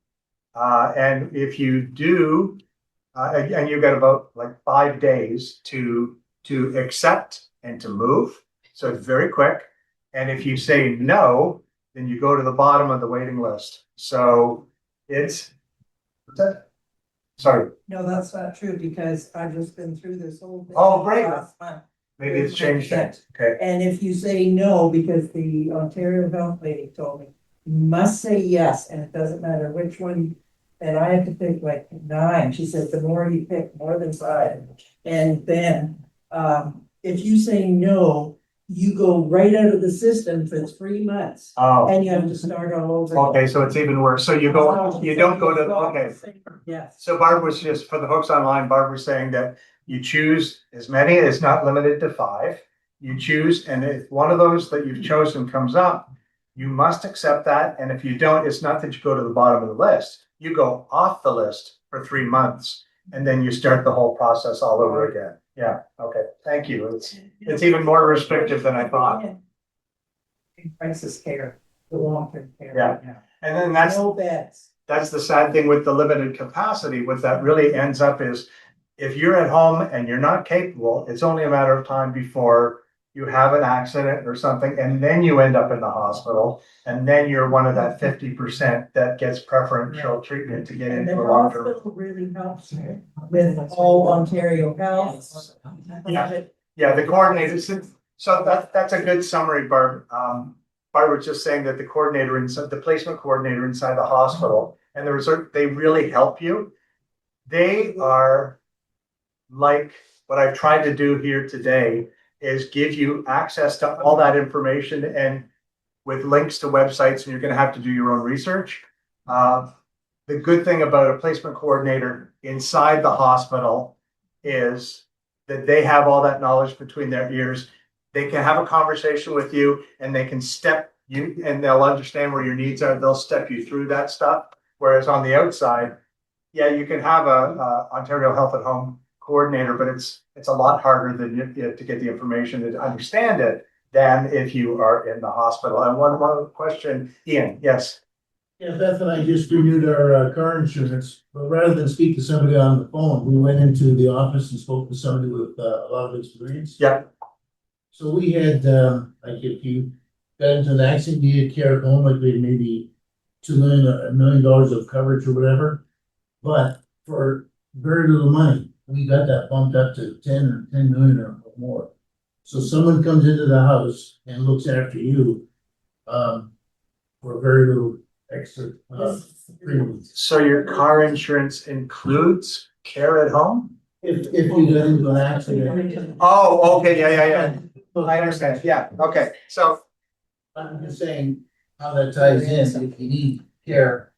And if you do, and you've got about like 5 days to accept and to move. So it's very quick. And if you say no, then you go to the bottom of the waiting list. So it's, what's that? Sorry. No, that's not true because I've just been through this whole thing. Oh, great. last month. Maybe it's changed things. Okay. And if you say no, because the Ontario Health lady told me, you must say yes, and it doesn't matter which one. And I had to pick like 9. She said, the more you pick, more than 5. And then, if you say no, you go right out of the system for 3 months. Oh, And you have to start all over. okay. So it's even worse. So you don't go to, okay. Yes. So Barb was just, for the folks online, Barb was saying that you choose as many, it's not limited to 5. You choose, and if one of those that you've chosen comes up, you must accept that. And if you don't, it's not that you go to the bottom of the list. You go off the list for 3 months, and then you start the whole process all over again. Yeah, okay, thank you. It's even more restrictive than I thought. Crisis care, the long-term care. Yeah. right now. And then that's No beds. the sad thing with the limited capacity. What that really ends up is, if you're at home and you're not capable, it's only a matter of time before you have an accident or something, and then you end up in the hospital, and then you're one of that 50% that gets preferential treatment to get And into the a long-term. hospital really helps with all Ontario Health. Yeah. Yeah, the coordinators. So that's a good summary, Barb. Barb was just saying that the coordinator inside, the placement coordinator inside the hospital, and the resort, they really help you. They are like what I've tried to do here today is give you access to all that information and with links to websites, and you're going to have to do your own research. The good thing about a placement coordinator inside the hospital is that they have all that knowledge between their ears. They can have a conversation with you, and they can step you, and they'll understand where your needs are. They'll step you through that stuff. Whereas on the outside, yeah, you can have a Ontario Health at Home coordinator, but it's a lot harder than you to get the information to understand it than if you are in the hospital. And one more question, Ian, yes. Yeah, Beth and I just renewed our car insurance, but rather than speak to somebody on the phone, we went into the office and spoke to somebody with a lot of experience. Yeah. So we had, like if you got into an accident, you needed care at home, like we had maybe $2 million or $1 million of coverage or whatever. But for very little money, we got that bumped up to 10 million or more. So someone comes into the house and looks after you, for very little extra, premium. So your car insurance includes care at home? If you got into an accident. Oh, okay, yeah. I understand. Yeah, okay. So I'm just saying how that ties in, if you need care,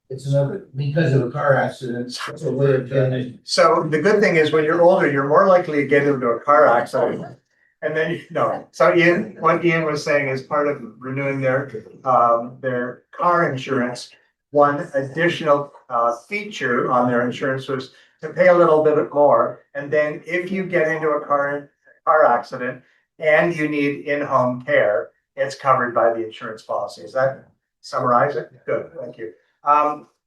it's another, because of a car accident, it's a way of getting it. So the good thing is when you're older, you're more likely to get into a car accident. And then, no, so Ian, what Ian was saying is part of renewing their car insurance. One additional feature on their insurance was to pay a little bit more. And then if you get into a car accident and you need in-home care, it's covered by the insurance policy. Is that summarize it? Good, thank you.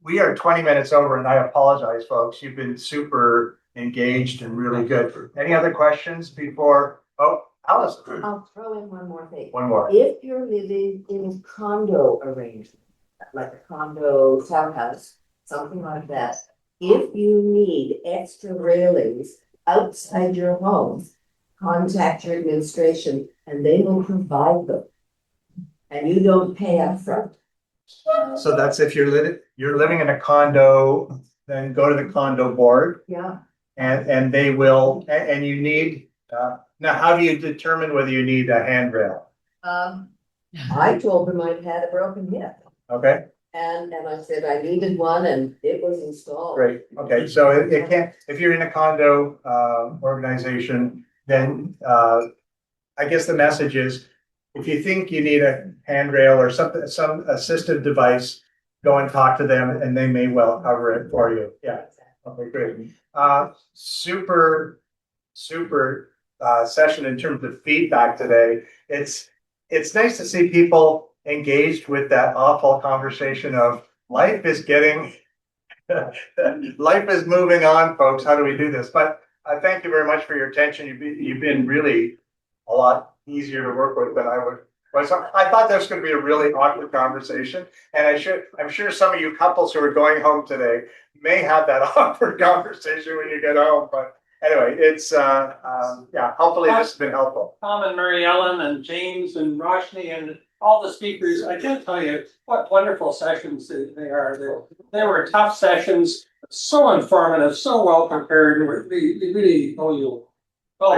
We are 20 minutes over, and I apologize, folks. You've been super engaged and really good. Any other questions before? Oh, Alice. I'll throw in one more thing. One more. If you're living in a condo arrangement, like a condo townhouse, something like that, if you need extra railings outside your home, contact your administration and they will provide them. And you don't pay upfront. So that's if you're living in a condo, then go to the condo board. Yeah. And they will, and you need, now how do you determine whether you need a handrail? I told them I'd had a broken hip, Okay, and I said I needed one, and it was installed. great. Okay, so it can't, if you're in a condo, organization, then, I guess the message is, if you think you need a handrail or something, some assistive device, go and talk to them and they may well cover it for you. Yeah, okay, great. Super session in terms of feedback today. It's nice to see people engaged with that awful conversation of life is getting, life is moving on, folks. How do we do this? But I thank you very much for your attention. You've been really a lot easier to work with than I would. I thought there was going to be a really awkward conversation, and I'm sure some of you couples who are going home today may have that awkward conversation when you get home. But anyway, it's yeah. Hopefully, this has been helpful. Tom and Mary Ellen and James and Roshni and all the speakers, I can't tell you what wonderful sessions they are. They were tough sessions, so informative, so well prepared. They really owe you. Oh,